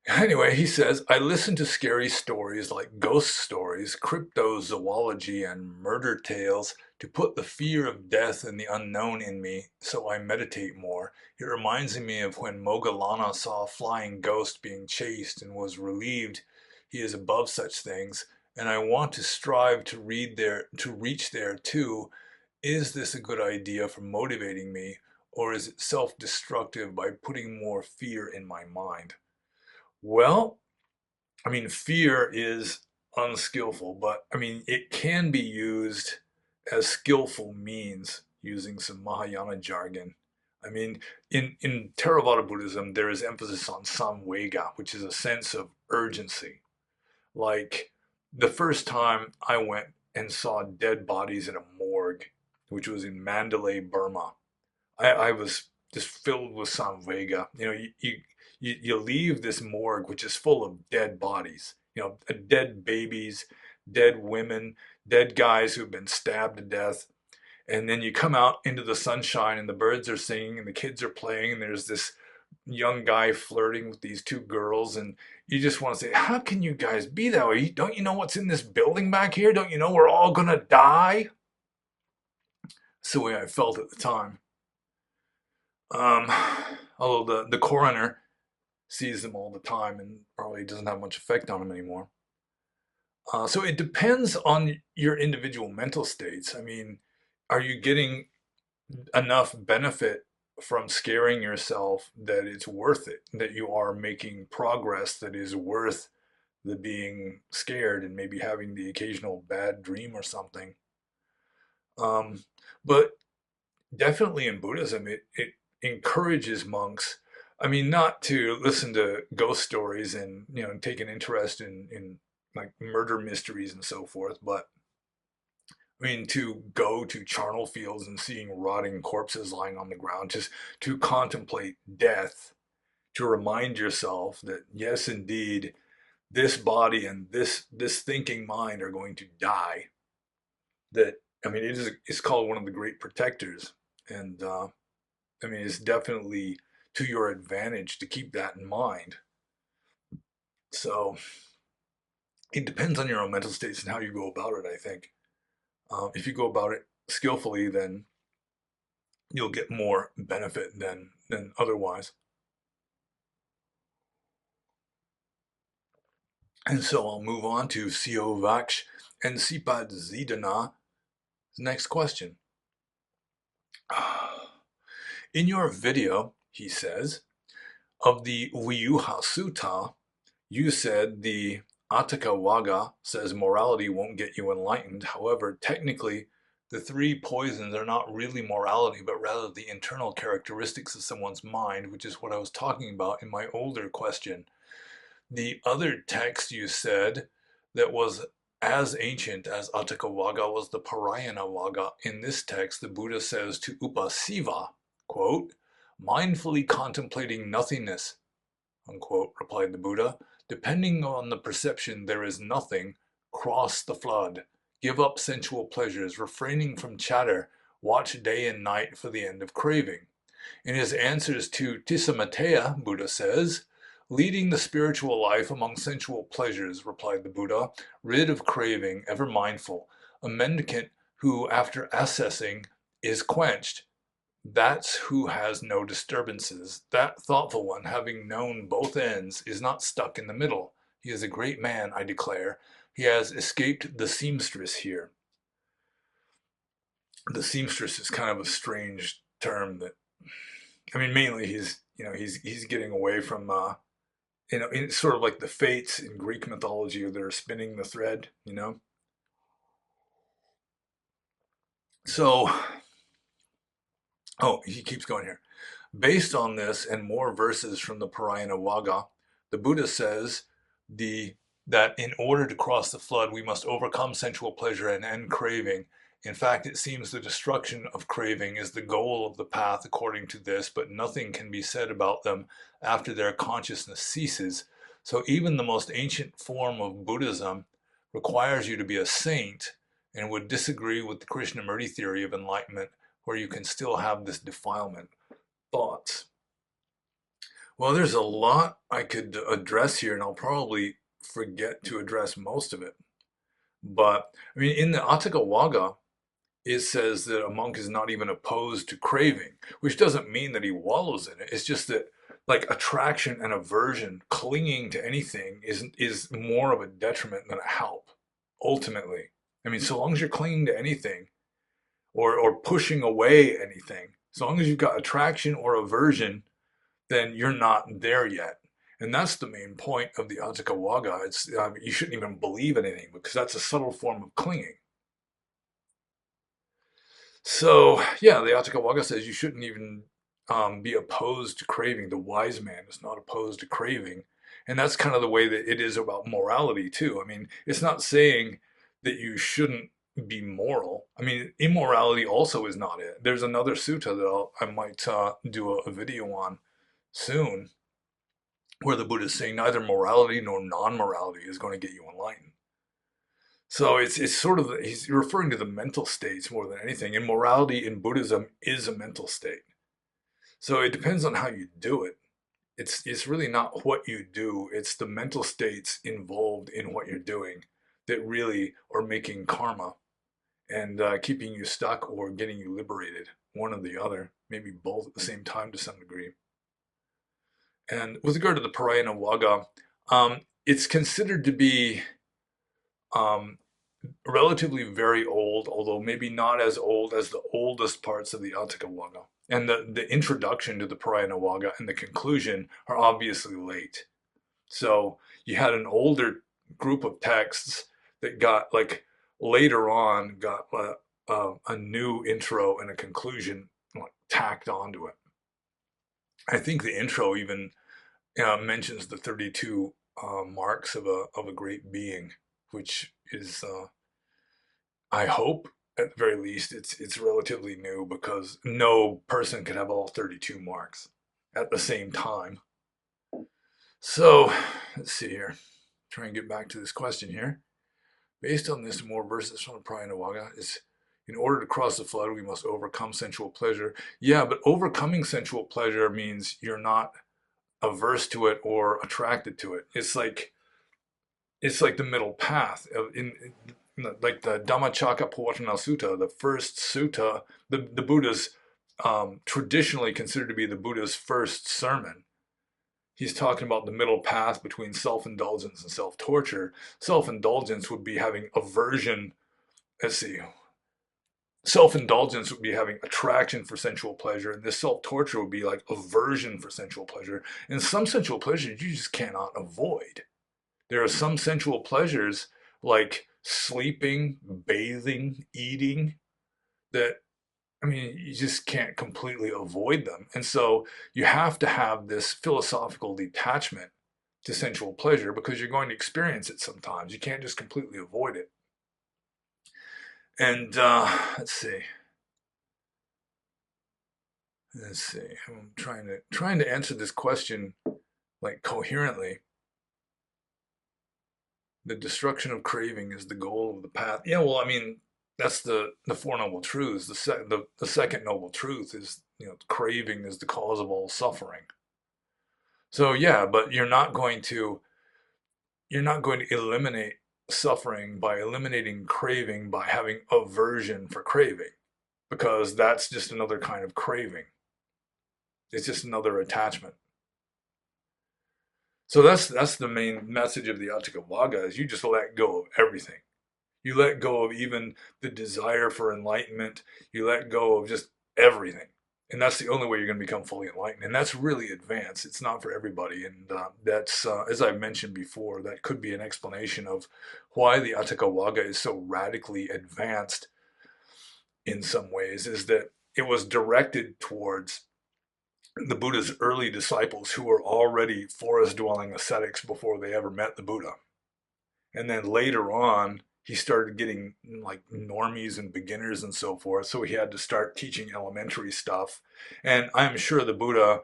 Anyway, he says, I listen to scary stories like ghost stories, cryptozoology, and murder tales to put the fear of death and the unknown in me, so I meditate more. It reminds me of when Moggallana saw a flying ghost being chased and was relieved he is above such things, and I want to strive to reach there too. Is this a good idea for motivating me, or is it self-destructive by putting more fear in my mind? Well, I mean, fear is unskillful, but I mean, it can be used as skillful means using some Mahayana jargon. I mean, in Theravada Buddhism, there is emphasis on samvega, which is a sense of urgency. Like the first time I went and saw dead bodies in a morgue, which was in Mandalay, Burma, I was just filled with samvega. You leave this morgue, which is full of dead bodies, dead babies, dead women, dead guys who've been stabbed to death. And then you come out into the sunshine and the birds are singing and the kids are playing and there's this young guy flirting with these two girls and you just want to say, how can you guys be that way? Don't you know what's in this building back here? Don't you know we're all gonna die? That's the way I felt at the time. Um, Although the coroner sees them all the time and probably doesn't have much effect on them anymore. So it depends on your individual mental states. I mean, are you getting enough benefit from scaring yourself that it's worth it, that you are making progress that is worth the being scared and maybe having the occasional bad dream or something? Um, but definitely in Buddhism, it encourages monks, I mean, not to listen to ghost stories and, take an interest in like murder mysteries and so forth, but I mean, to go to charnel fields and seeing rotting corpses lying on the ground, just to contemplate death, to remind yourself that, yes, indeed, this body and this thinking mind are going to die. That, I mean, it's called one of the great protectors. And I mean, it's definitely to your advantage to keep that in mind. So it depends on your own mental states and how you go about it, I think. If you go about it skillfully, then you'll get more benefit than otherwise. And so I'll move on to C.O. Vaksh and Sipad Zidana. Next question. In your video, he says, of the Viyuha Sutta, you said the Atthakavagga says morality won't get you enlightened. However, technically, the three poisons are not really morality, but rather the internal characteristics of someone's mind, which is what I was talking about in my older question. The other text you said that was as ancient as Atthakavagga was the Parayana-vagga. In this text, the Buddha says to Upasiva, quote, mindfully contemplating nothingness, unquote, replied the Buddha. Depending on the perception there is nothing, cross the flood. Give up sensual pleasures, refraining from chatter, watch day and night for the end of craving. In his answers to Tisamateya, Buddha says, leading the spiritual life among sensual pleasures, replied the Buddha, rid of craving, ever mindful, a mendicant who, after assessing, is quenched. That's who has no disturbances. That thoughtful one, having known both ends, is not stuck in the middle. He is a great man, I declare. He has escaped the seamstress here. The seamstress is kind of a strange term that, I mean, mainly he's getting away from, it's sort of like the fates in Greek mythology, they're spinning the thread. So, oh, he keeps going here. Based on this and more verses from the Parayana-vagga, the Buddha says that in order to cross the flood, we must overcome sensual pleasure and end craving. In fact, it seems the destruction of craving is the goal of the path according to this, but nothing can be said about them after their consciousness ceases. So even the most ancient form of Buddhism requires you to be a saint and would disagree with the Krishnamurti theory of enlightenment, where you can still have this defilement thoughts? Well, there's a lot I could address here, and I'll probably forget to address most of it. But I mean, in the Atthakavagga, it says that a monk is not even opposed to craving, which doesn't mean that he wallows in it. It's just that, like, attraction and aversion, clinging to anything is more of a detriment than a help, ultimately. I mean, so long as you're clinging to anything or pushing away anything, so long as you've got attraction or aversion, then you're not there yet. And that's the main point of the Atthakavagga. It's you shouldn't even believe anything because that's a subtle form of clinging. So yeah, the Atthakavagga says you shouldn't even be opposed to craving. The wise man is not opposed to craving, and that's kind of the way that it is about morality too. I mean, it's not saying that you shouldn't be moral. I mean, immorality also is not it. There's another sutta that I might do a video on soon, where the Buddha is saying neither morality nor non-morality is going to get you enlightened. So it's sort of, he's referring to the mental states more than anything. And morality in Buddhism is a mental state. So it depends on how you do it. It's really not what you do, it's the mental states involved in what you're doing that really are making karma and keeping you stuck or getting you liberated, one or the other, maybe both at the same time to some degree. And with regard to the Parayana it's considered to be um, relatively very old, although maybe not as old as the oldest parts of the Atthakavagga. And the introduction to the Parayana and the conclusion are obviously late. So you had an older group of texts that got, like, later on, got a new intro and a conclusion, like, tacked onto it. I think the intro even mentions the 32 marks of a great being, which is I hope at the very least it's relatively new because no person could have all 32 marks at the same time. So let's see here. Try and get back to this question here. Based on this, more verses from the Parayana is, in order to cross the flood, we must overcome sensual pleasure. Yeah, but overcoming sensual pleasure means you're not averse to it or attracted to it. It's like the middle path like the Dhammacakkappavattana Sutta, the first sutta, the Buddha's traditionally considered to be the Buddha's first sermon. He's talking about the middle path between self-indulgence and self-torture. Self-indulgence would be having aversion. Let's see. Self-indulgence would be having attraction for sensual pleasure, and this self-torture would be like aversion for sensual pleasure. And some sensual pleasures you just cannot avoid. There are some sensual pleasures like sleeping, bathing, eating that, I mean, you just can't completely avoid them. And so you have to have this philosophical detachment to sensual pleasure because you're going to experience it sometimes. You can't just completely avoid it. And let's see. I'm trying to answer this question like coherently. The destruction of craving is the goal of the path. Yeah, well, I mean, that's the Four Noble Truths. The second noble truth is, craving is the cause of all suffering. So yeah, but you're not going to eliminate suffering by eliminating craving by having aversion for craving, because that's just another kind of craving. It's just another attachment. So that's the main message of the Atthakavagga is you just let go of everything. You let go of even the desire for enlightenment. You let go of just everything. And that's the only way you're going to become fully enlightened. And that's really advanced. It's not for everybody. And that's, as I mentioned before, that could be an explanation of why the Atthakavagga is so radically advanced in some ways, is that it was directed towards the Buddha's early disciples who were already forest-dwelling ascetics before they ever met the Buddha. And then later on, he started getting like normies and beginners and so forth. So he had to start teaching elementary stuff. And I'm sure the Buddha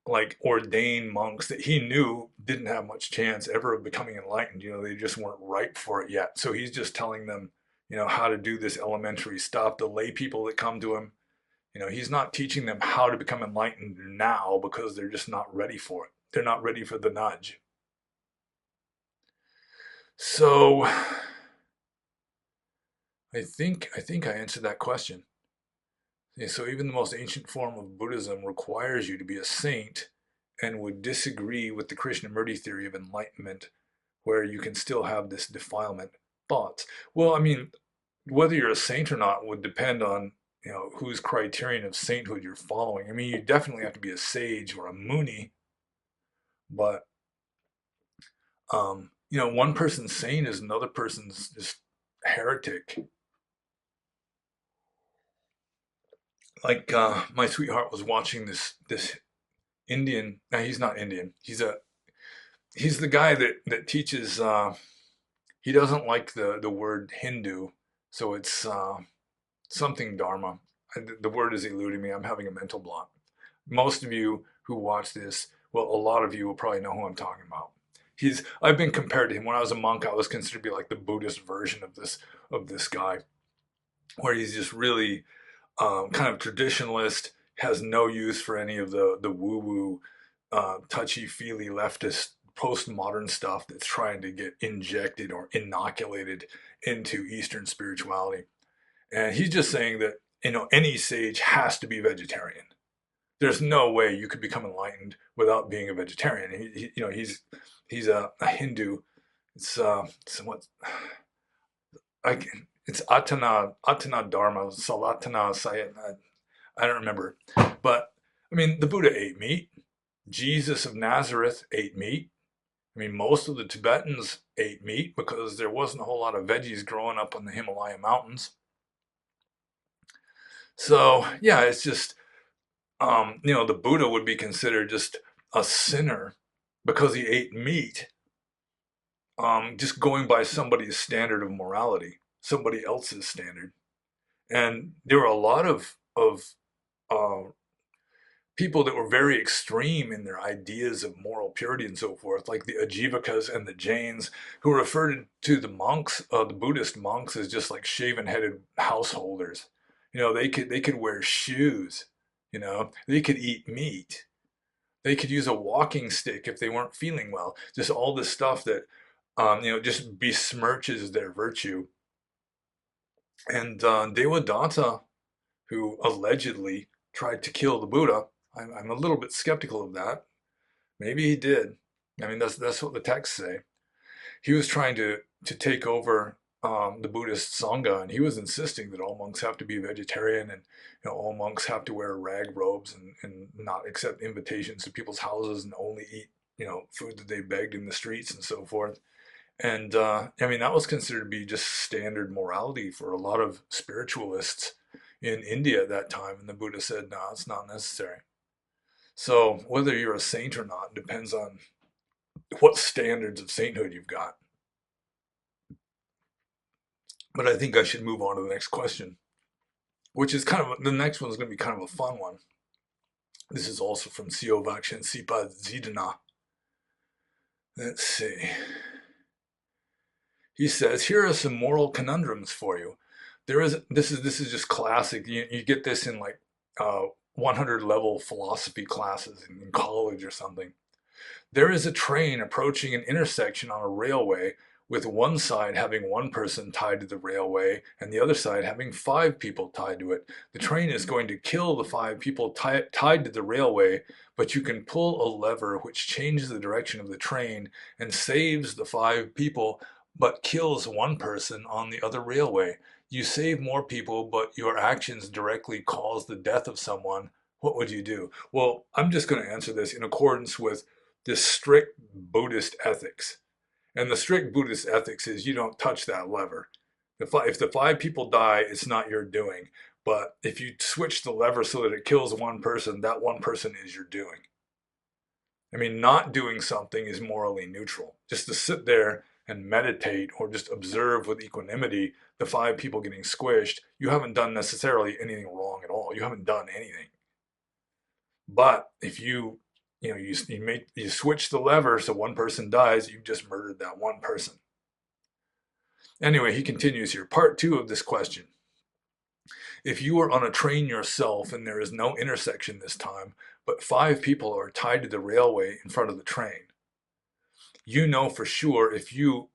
like ordained monks that he knew didn't have much chance ever of becoming enlightened. They just weren't ripe for it yet. So he's just telling them, how to do this elementary stuff. The lay people that come to him, He's not teaching them how to become enlightened now because they're just not ready for it. They're not ready for the nudge. So I think I answered that question. So even the most ancient form of Buddhism requires you to be a saint and would disagree with the Krishnamurti theory of enlightenment, where you can still have this defilement thoughts. Well, I mean, whether you're a saint or not would depend on whose criterion of sainthood you're following. I mean, you definitely have to be a sage or a muni, but one person's saint is another person's just heretic. Like my sweetheart was watching this Indian. Now he's not Indian. He's the guy that teaches. He doesn't like the word Hindu, so it's something Dharma. The word is eluding me. I'm having a mental block. Most of you who watch this, well, a lot of you will probably know who I'm talking about. I've been compared to him. When I was a monk, I was considered to be like the Buddhist version of this guy, where he's just really kind of traditionalist, has no use for any of the woo-woo, touchy-feely leftist postmodern stuff that's trying to get injected or inoculated into Eastern spirituality. And he's just saying that any sage has to be vegetarian. There's no way you could become enlightened without being a vegetarian. He's a Hindu. It's what it's Atana Dharma, Salatana Sayat. I don't remember. But I mean, the Buddha ate meat. Jesus of Nazareth ate meat. I mean, most of the Tibetans ate meat because there wasn't a whole lot of veggies growing up on the Himalaya mountains. So yeah, it's just the Buddha would be considered just a sinner because he ate meat. Just going by somebody's standard of morality, somebody else's standard. And there were a lot of uh, people that were very extreme in their ideas of moral purity and so forth, like the Ajivakas and the Jains, who referred to the monks, the Buddhist monks, as just like shaven-headed householders. They could wear shoes. They could eat meat. They could use a walking stick if they weren't feeling well. Just all this stuff that just besmirches their virtue. And Devadatta, who allegedly tried to kill the Buddha, I'm a little bit skeptical of that. Maybe he did. I mean, that's what the texts say. He was trying to take over the Buddhist Sangha, and he was insisting that all monks have to be vegetarian, and all monks have to wear rag robes and not accept invitations to people's houses and only eat food that they begged in the streets and so forth. And I mean, that was considered to be just standard morality for a lot of spiritualists in India at that time. And the Buddha said, no, it's not necessary. So whether you're a saint or not depends on what standards of sainthood you've got. But I think I should move on to the next question, which is the next one is going to be kind of a fun one. This is also from Siyovakshan Sipa Zidana. Let's see. He says, here are some moral conundrums for you. This is just classic. You get this in like 100 level philosophy classes in college or something. There is a train approaching an intersection on a railway with one side having one person tied to the railway and the other side having 5 people tied to it. The train is going to kill the 5 people tied to the railway, but you can pull a lever which changes the direction of the train and saves the 5 people, but kills one person on the other railway. You save more people, but your actions directly cause the death of someone. What would you do? Well, I'm just going to answer this in accordance with this strict Buddhist ethics. And the strict Buddhist ethics is you don't touch that lever. If the 5 people die, it's not your doing. But if you switch the lever so that it kills one person, that one person is your doing. I mean, not doing something is morally neutral. Just to sit there and meditate or just observe with equanimity the 5 people getting squished, you haven't done necessarily anything wrong at all. You haven't done anything. But if you switch the lever so one person dies, you've just murdered that one person. Anyway, he continues here. Part 2 of this question. if you are on a train yourself and there is no intersection this time, but 5 people are tied to the railway in front of the train, you know for sure if you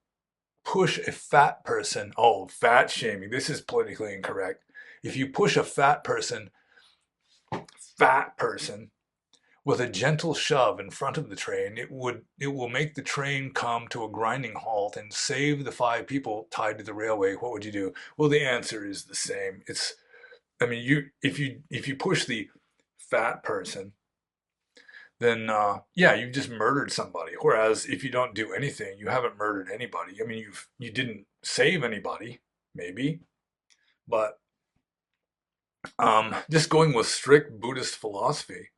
push a fat person, oh, fat shaming, this is politically incorrect. If you push a fat person with a gentle shove in front of the train, it will make the train come to a grinding halt and save the 5 people tied to the railway. What would you do? Well, the answer is the same. It's, I mean, if you push the fat person, then yeah, you've just murdered somebody. Whereas if you don't do anything, you haven't murdered anybody. I mean, you didn't save anybody, maybe, but just going with strict Buddhist philosophy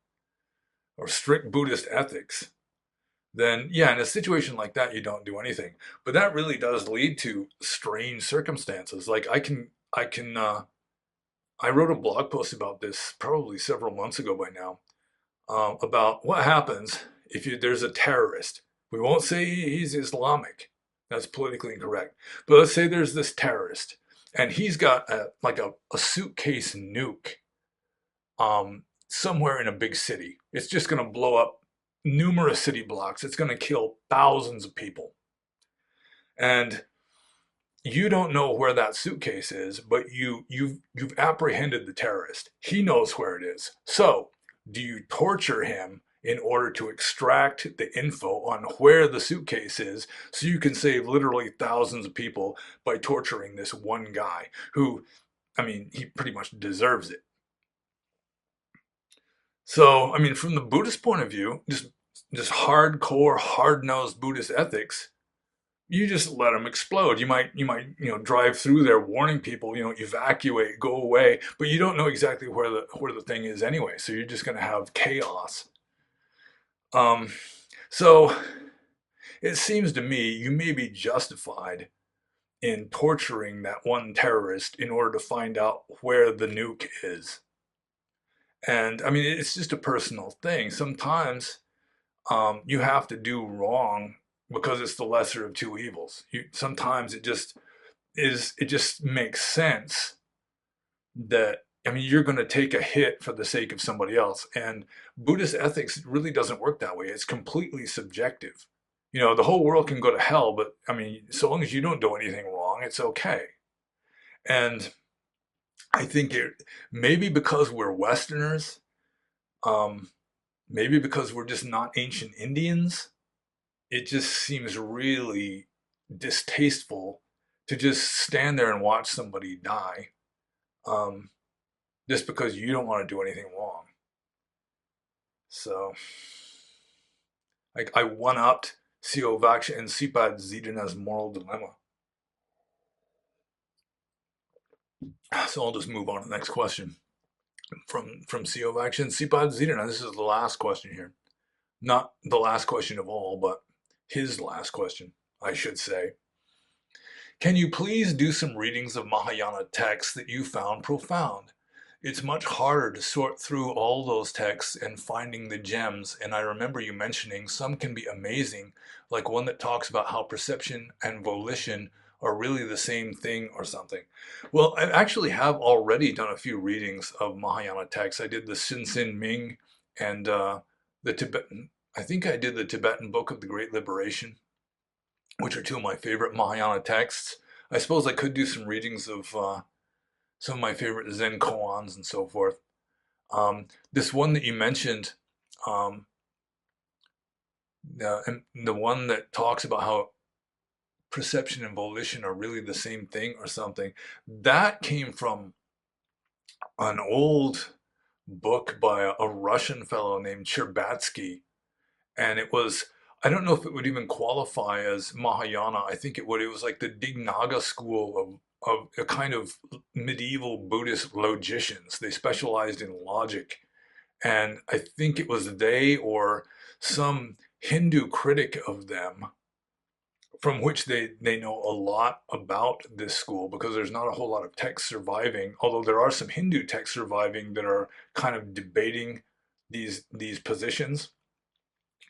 or strict Buddhist ethics, then yeah, in a situation like that, you don't do anything. But that really does lead to strange circumstances. Like I wrote a blog post about this probably several months ago by now, about what happens if there's a terrorist. We won't say he's Islamic. That's politically incorrect. But let's say there's this terrorist, and he's got a suitcase nuke somewhere in a big city. It's just going to blow up numerous city blocks. It's going to kill thousands of people. And you don't know where that suitcase is, but you've apprehended the terrorist. He knows where it is. So, do you torture him in order to extract the info on where the suitcase is so you can save literally thousands of people by torturing this one guy who, I mean, he pretty much deserves it. So, I mean, from the Buddhist point of view, just hardcore, hard-nosed Buddhist ethics, you just let them explode. You might drive through there warning people, evacuate, go away, but you don't know exactly where the thing is anyway. So you're just going to have chaos. So it seems to me you may be justified in torturing that one terrorist in order to find out where the nuke is. And I mean, it's just a personal thing. Sometimes you have to do wrong because it's the lesser of two evils. Sometimes it just makes sense that, I mean, you're going to take a hit for the sake of somebody else. And Buddhist ethics really doesn't work that way. It's completely subjective. The whole world can go to hell, but I mean, so long as you don't do anything wrong, it's okay. And I think maybe because we're Westerners, maybe because we're just not ancient Indians, it just seems really distasteful to just stand there and watch somebody die, just because you don't want to do anything wrong. So, like, I one-upped Vaksha and Sipad Zidana's moral dilemma. So I'll just move on to the next question. From Vaksha and Sipad Zidana, this is the last question here. Not the last question of all, but his last question, I should say. Can you please do some readings of Mahayana texts that you found profound? It's much harder to sort through all those texts and finding the gems, and I remember you mentioning some can be amazing, like one that talks about how perception and volition are really the same thing or something. Well, I actually have already done a few readings of Mahayana texts. I did the Sin Ming and the Tibetan, I think I did the Tibetan Book of the Great Liberation, which are two of my favorite Mahayana texts. I suppose I could do some readings of some of my favorite Zen koans and so forth. This one that you mentioned, the one that talks about how perception and volition are really the same thing or something, that came from an old book by a Russian fellow named Cherbatsky. And it was, I don't know if it would even qualify as Mahayana. I think it would. It was like the Dignaga school of a kind of medieval Buddhist logicians. They specialized in logic. And I think it was they or some Hindu critic of them, from which they know a lot about this school, because there's not a whole lot of texts surviving, although there are some Hindu texts surviving that are kind of debating these positions.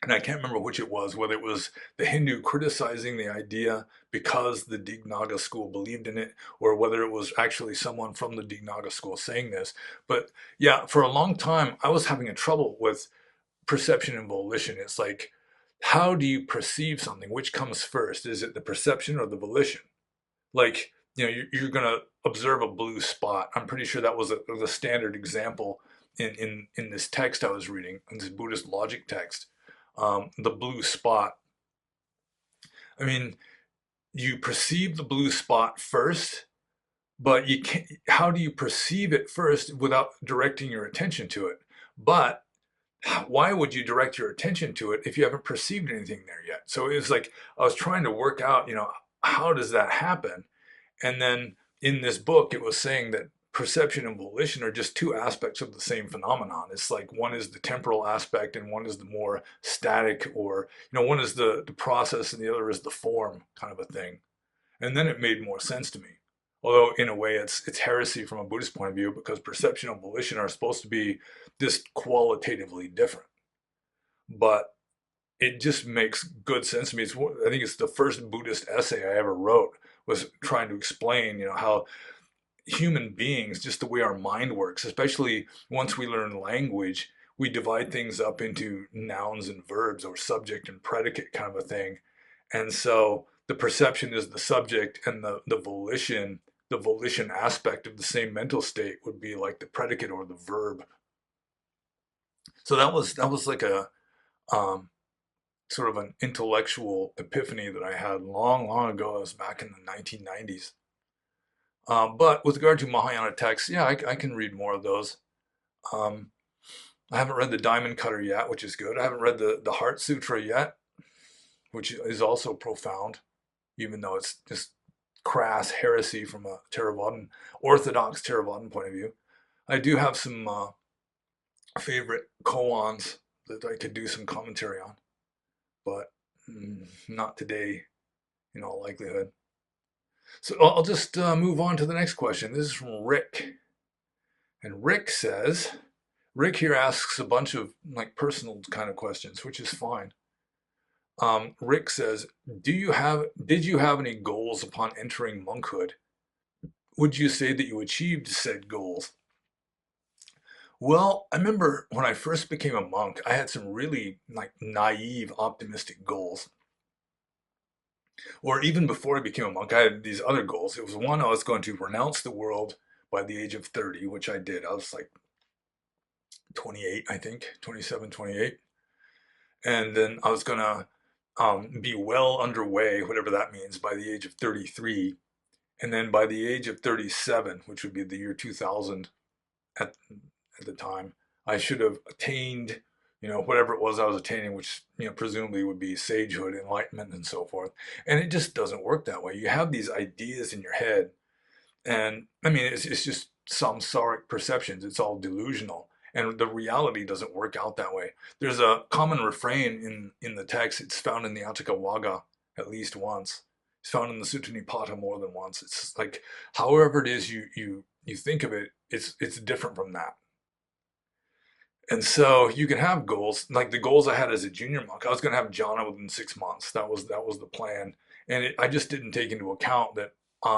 and I can't remember which it was, whether it was the Hindu criticizing the idea because the Dignaga school believed in it, or whether it was actually someone from the Dignaga school saying this. But yeah, for a long time, I was having a trouble with perception and volition. It's like, how do you perceive something? Which comes first? Is it the perception or the volition? Like, you're going to observe a blue spot. I'm pretty sure that was the standard example in this text I was reading, in this Buddhist logic text. The blue spot. I mean, you perceive the blue spot first, but you can't, how do you perceive it first without directing your attention to it? But why would you direct your attention to it if you haven't perceived anything there yet? So it was like I was trying to work out, how does that happen? And then in this book, it was saying that perception and volition are just two aspects of the same phenomenon. It's like one is the temporal aspect and one is the more static, or, one is the process and the other is the form kind of a thing. And then it made more sense to me. Although in a way it's heresy from a Buddhist point of view, because perception and volition are supposed to be just qualitatively different. But it just makes good sense to me. I think it's the first Buddhist essay I ever wrote, was trying to explain, how human beings, just the way our mind works, especially once we learn language, we divide things up into nouns and verbs, or subject and predicate kind of a thing. And so the perception is the subject, and the volition aspect of the same mental state would be like the predicate or the verb. So that was like a um, sort of an intellectual epiphany that I had long, long ago. It was back in the 1990s. But with regard to Mahayana texts, yeah, I can read more of those. Um, I haven't read the Diamond Cutter yet, which is good. I haven't read the Heart Sutra yet, which is also profound, even though it's just crass heresy from a Theravadan, Orthodox Theravadan point of view. I do have some favorite koans that I could do some commentary on, but not today, in all likelihood. So I'll just move on to the next question. This is from Rick. And Rick here asks a bunch of like personal kind of questions, which is fine. Rick says, did you have any goals upon entering monkhood? Would you say that you achieved said goals? Well, I remember when I first became a monk, I had some really like naive, optimistic goals. Or even before I became a monk, I had these other goals. It was one, I was going to renounce the world by the age of 30, which I did. I was like 28, I think, 27, 28. And then I was going to be well underway, whatever that means, by the age of 33. And then by the age of 37, which would be the year 2000 at, at the time, I should have attained, whatever it was I was attaining, which, presumably would be sagehood, enlightenment, and so forth. And it just doesn't work that way. You have these ideas in your head, and I mean, it's just samsaric perceptions. It's all delusional. And the reality doesn't work out that way. There's a common refrain in the text. It's found in the Atthakavagga at least once. It's found in the Sutta Nipata more than once. It's like, however it is you think of it, it's different from that. And so you can have goals, like the goals I had as a junior monk. I was going to have jhana within 6 months. That was the plan, and I just didn't take into account that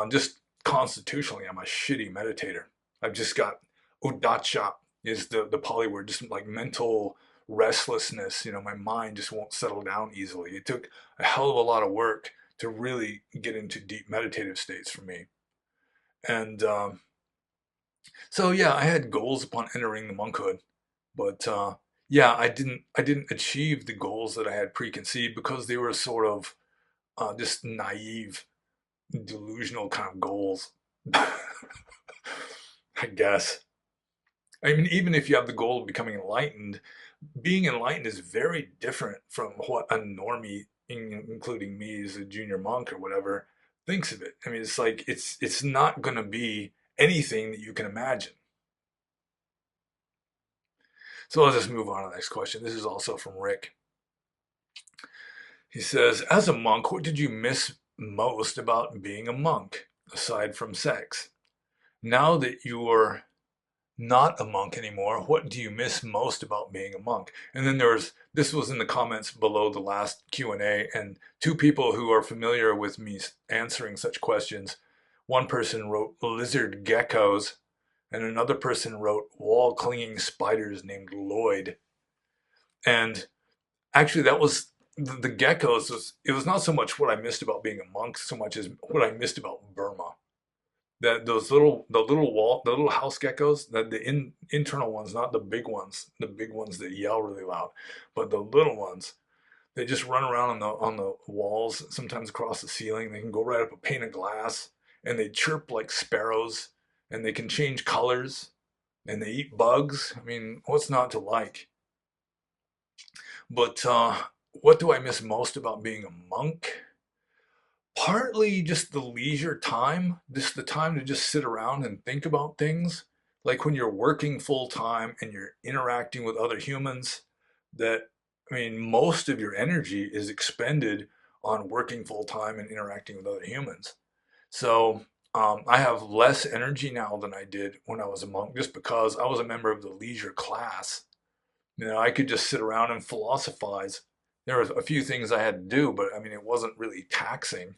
just constitutionally I'm a shitty meditator. I've just got udacha is the Pali word, just like mental restlessness. My mind just won't settle down easily. It took a hell of a lot of work to really get into deep meditative states for me, and so yeah, I had goals upon entering the monkhood. But yeah, I didn't achieve the goals that I had preconceived because they were sort of just naive, delusional kind of goals. I guess. I mean, even if you have the goal of becoming enlightened, being enlightened is very different from what a normie, including me as a junior monk or whatever, thinks of it. I mean, it's like it's not going to be anything that you can imagine. So let's just move on to the next question. This is also from Rick. He says, as a monk, what did you miss most about being a monk, aside from sex? Now that you're not a monk anymore, what do you miss most about being a monk? And then this was in the comments below the last Q&A, and two people who are familiar with me answering such questions. One person wrote lizard geckos, and another person wrote wall-clinging spiders named Lloyd. And actually, that was the geckos. It was not so much what I missed about being a monk, so much as what I missed about Burma. That the little house geckos, that internal ones, not the big ones, the big ones that yell really loud, but the little ones. They just run around on the walls, sometimes across the ceiling. They can go right up a pane of glass, and they chirp like sparrows, and they can change colors, and they eat bugs. I mean, what's not to like? But what do I miss most about being a monk? Partly just the leisure time, just the time to just sit around and think about things. Like when you're working full time and you're interacting with other humans, that, I mean, most of your energy is expended on working full time and interacting with other humans. So I have less energy now than I did when I was a monk, just because I was a member of the leisure class. I could just sit around and philosophize. There was a few things I had to do, but I mean, it wasn't really taxing,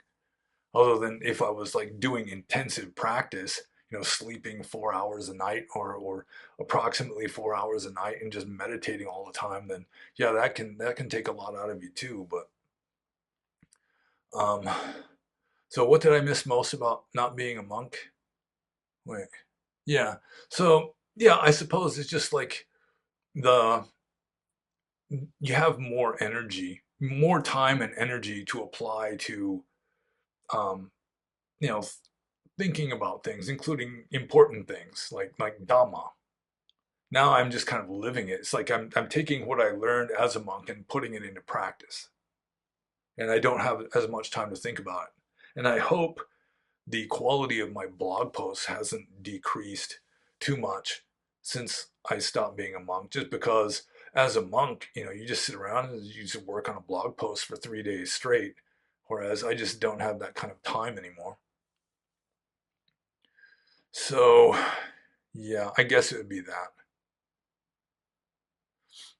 other than if I was like doing intensive practice, sleeping 4 hours a night, or approximately 4 hours a night, and just meditating all the time. Then yeah, that can take a lot out of you too. But um, so what did I miss most about not being a monk? Wait, yeah. So yeah, I suppose it's just like the you have more energy, more time and energy to apply to um, you know thinking about things, including important things like Dhamma. Now I'm just kind of living it. It's like I'm taking what I learned as a monk and putting it into practice. And I don't have as much time to think about it. And I hope the quality of my blog posts hasn't decreased too much since I stopped being a monk, just because as a monk, you just sit around and you just work on a blog post for 3 days straight, whereas I just don't have that kind of time anymore. So yeah, I guess it would be that.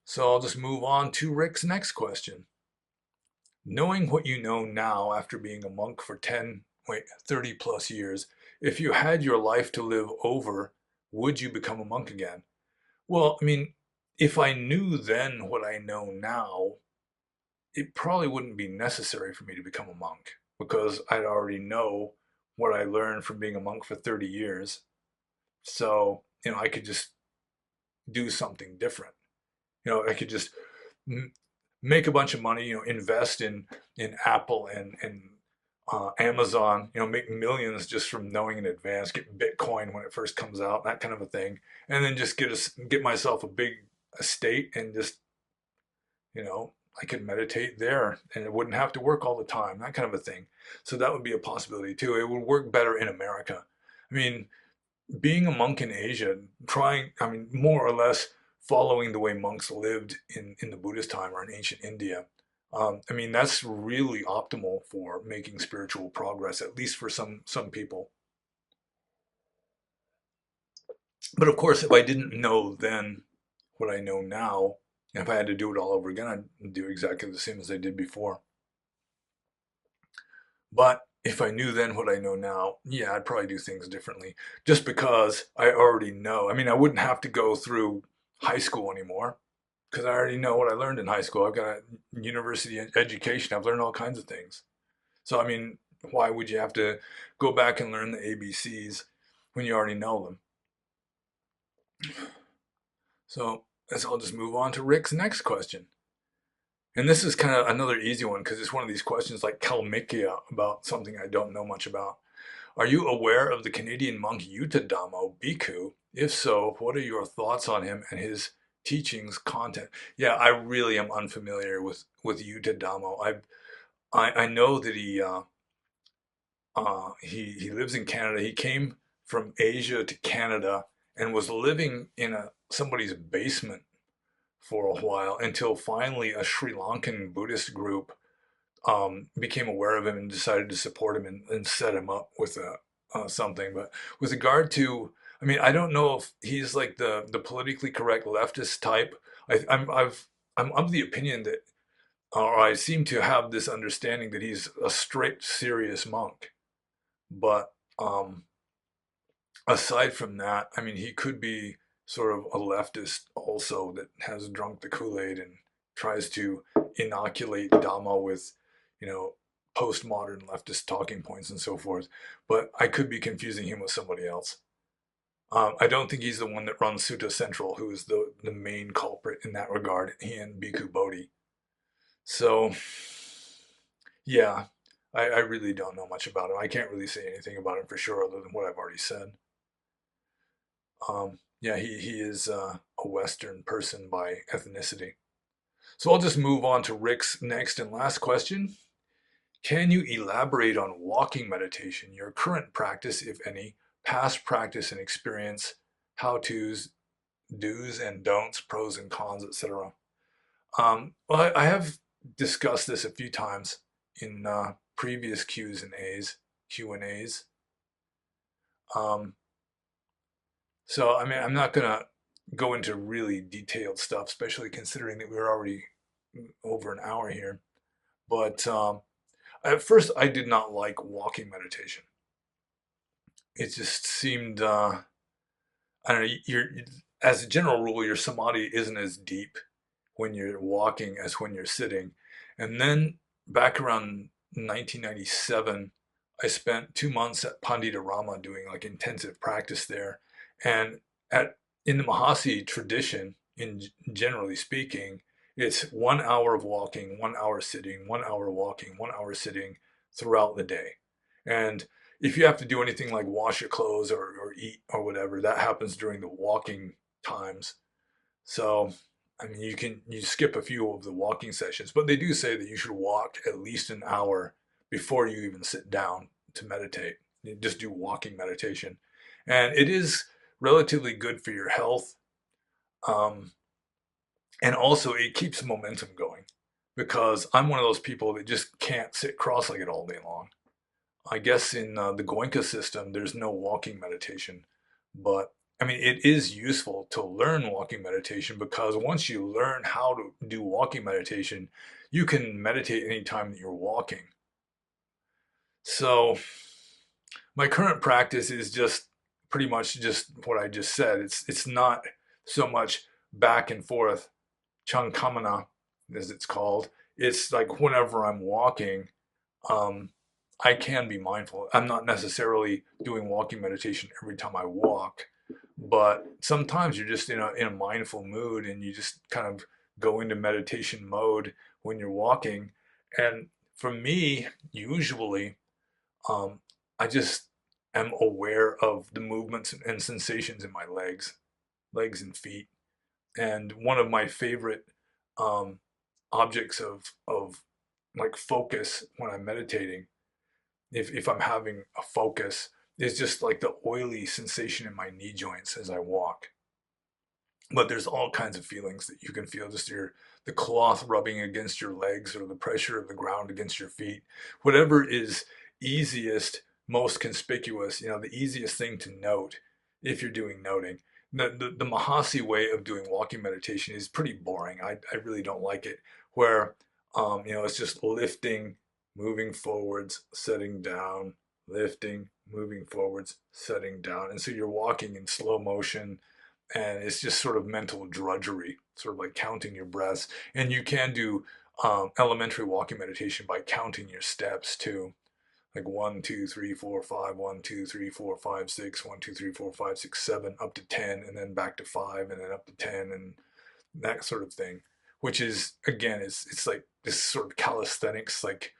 So I'll just move on to Rick's next question. Knowing what you know now after being a monk for 30 plus years, if you had your life to live over, would you become a monk again? Well, I mean, if I knew then what I know now, it probably wouldn't be necessary for me to become a monk, because I'd already know what I learned from being a monk for 30 years. So, I could just do something different. I could just make a bunch of money, invest in Apple and Amazon, make millions just from knowing in advance, get Bitcoin when it first comes out, that kind of a thing, and then just get myself a big estate, and just, I could meditate there and it wouldn't have to work all the time, that kind of a thing. So that would be a possibility too. It would work better in America. I mean, being a monk in Asia, more or less following the way monks lived in the Buddhist time or in ancient India, that's really optimal for making spiritual progress, at least for some people. But of course, if I didn't know then what I know now, and if I had to do it all over again, I'd do exactly the same as I did before. But if I knew then what I know now, yeah, I'd probably do things differently, just because I already know. I mean, I wouldn't have to go through high school anymore, because I already know what I learned in high school. I've got a university education. I've learned all kinds of things. So, I mean, why would you have to go back and learn the ABCs when you already know them? So, I'll just move on to Rick's next question. And this is kind of another easy one, because it's one of these questions like Kalmykia about something I don't know much about. Are you aware of the Canadian monk Yuttadhammo Bhikkhu? If so, what are your thoughts on him and his teachings content? Yeah, I really am unfamiliar with Yuttadhammo. I know that he lives in Canada. He came from Asia to Canada and was living in somebody's basement for a while, until finally a Sri Lankan Buddhist group became aware of him and decided to support him, and set him up with something. But with regard to I mean, I don't know if he's like the politically correct leftist type. I'm of the opinion that, or I seem to have this understanding that he's a strict, serious monk. But aside from that, I mean, he could be sort of a leftist also that has drunk the Kool-Aid and tries to inoculate Dhamma with, you know, postmodern leftist talking points and so forth. But I could be confusing him with somebody else. I don't think he's the one that runs Sutta Central, who is the main culprit in that regard, he and Bhikkhu Bodhi. So, yeah, I really don't know much about him. I can't really say anything about him for sure other than what I've already said. Yeah, he is a Western person by ethnicity. So I'll just move on to Rick's next and last question. Can you elaborate on walking meditation, your current practice, if any, past practice and experience, how-tos, do's and don'ts, pros and cons, etc.? Well, I have discussed this a few times in previous Q and A's. So, I mean, I'm not going to go into really detailed stuff, especially considering that we're already over an hour here. But at first, I did not like walking meditation. It just seemed, I don't know, as a general rule, your samadhi isn't as deep when you're walking as when you're sitting. And then back around 1997, I spent 2 months at Pandita Rama doing like intensive practice there. And in the Mahasi tradition, in generally speaking, it's 1 hour of walking, 1 hour sitting, 1 hour walking, 1 hour sitting throughout the day. And if you have to do anything like wash your clothes or eat or whatever, that happens during the walking times. So, I mean, you skip a few of the walking sessions, but they do say that you should walk at least an hour before you even sit down to meditate. You just do walking meditation. And it is relatively good for your health. Um, and also it keeps momentum going because I'm one of those people that just can't sit cross-legged all day long. I guess in the Goenka system, there's no walking meditation, but I mean, it is useful to learn walking meditation because once you learn how to do walking meditation, you can meditate anytime that you're walking. So my current practice is just pretty much just what I just said. It's not so much back and forth, chankamana, as it's called. It's like whenever I'm walking, um, I can be mindful. I'm not necessarily doing walking meditation every time I walk, but sometimes you're just in a mindful mood and you just kind of go into meditation mode when you're walking. And for me, usually, um, I just am aware of the movements and sensations in my legs and feet. And one of my favorite um, objects of like focus when I'm meditating, if I'm having a focus, is just like the oily sensation in my knee joints as I walk. But there's all kinds of feelings that you can feel, just the cloth rubbing against your legs or the pressure of the ground against your feet. Whatever is easiest, most conspicuous, the easiest thing to note if you're doing noting. The Mahasi way of doing walking meditation is pretty boring. I really don't like it. Where it's just lifting, moving forwards, setting down, lifting, moving forwards, setting down. And so you're walking in slow motion, and it's just sort of mental drudgery, sort of like counting your breaths. And you can do elementary walking meditation by counting your steps too, like 1, 2, 3, 4, 5, 1, 2, 3, 4, 5, 6, 1, 2, 3, 4, 5, 6, 7, up to 10, and then back to 5, and then up to 10, and that sort of thing. Which is, again, it's like this sort of calisthenics, like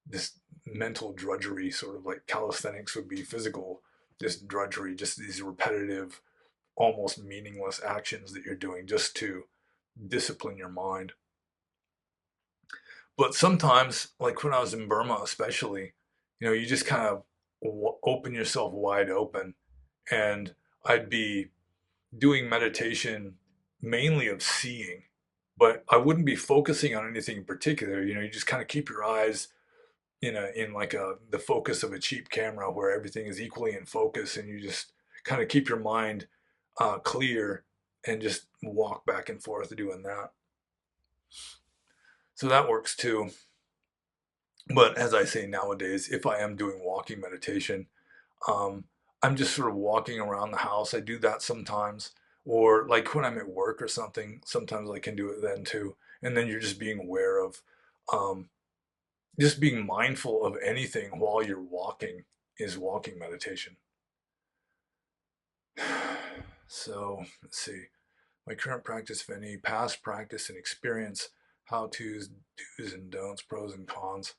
this mental drudgery, sort of like calisthenics would be physical, just drudgery, just these repetitive, almost meaningless actions that you're doing just to discipline your mind. But sometimes, like when I was in Burma, especially, you just kind of open yourself wide open. And I'd be doing meditation mainly of seeing, but I wouldn't be focusing on anything in particular. You just kind of keep your eyes in like the focus of a cheap camera where everything is equally in focus, and you just kind of keep your mind clear and just walk back and forth doing that. So that works too. But as I say nowadays, if I am doing walking meditation, um, I'm just sort of walking around the house. I do that sometimes. Or like when I'm at work or something, sometimes I can do it then too. And then you're just being aware of, um, just being mindful of anything while you're walking is walking meditation. So let's see. My current practice, if any, past practice and experience, how to's, do's and don'ts, pros and cons.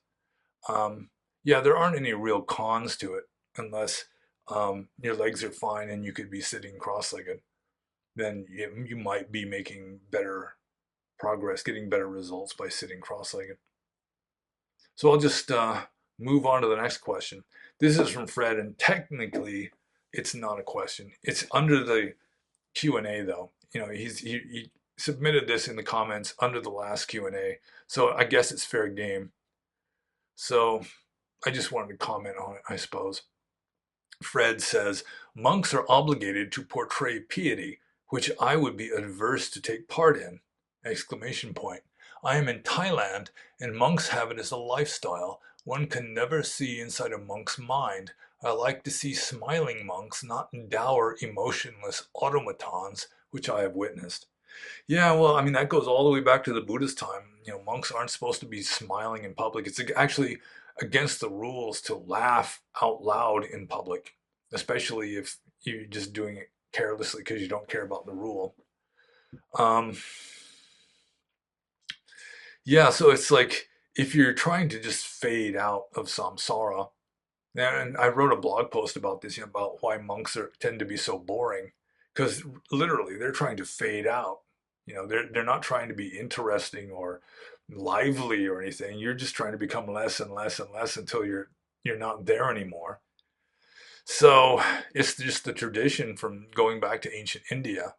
Um, yeah, there aren't any real cons to it unless your legs are fine and you could be sitting cross-legged. Then you might be making better progress, getting better results by sitting cross-legged. So I'll just move on to the next question. This is from Fred, and technically it's not a question. It's under the Q&A though. You know, he submitted this in the comments under the last Q&A. So I guess it's fair game. So I just wanted to comment on it, I suppose. Fred says, monks are obligated to portray piety, which I would be averse to take part in! Exclamation point. I am in Thailand, and monks have it as a lifestyle. One can never see inside a monk's mind. I like to see smiling monks, not dour, emotionless automatons, which I have witnessed. Yeah, well, I mean, that goes all the way back to the Buddhist time. You know, monks aren't supposed to be smiling in public. It's actually against the rules to laugh out loud in public, especially if you're just doing it carelessly because you don't care about the rule. Um, yeah, so it's like if you're trying to just fade out of samsara, and I wrote a blog post about this, you know, about why monks tend to be so boring, because literally they're trying to fade out. You know, they're not trying to be interesting or lively or anything. You're just trying to become less and less and less until you're not there anymore. So it's just the tradition from going back to ancient India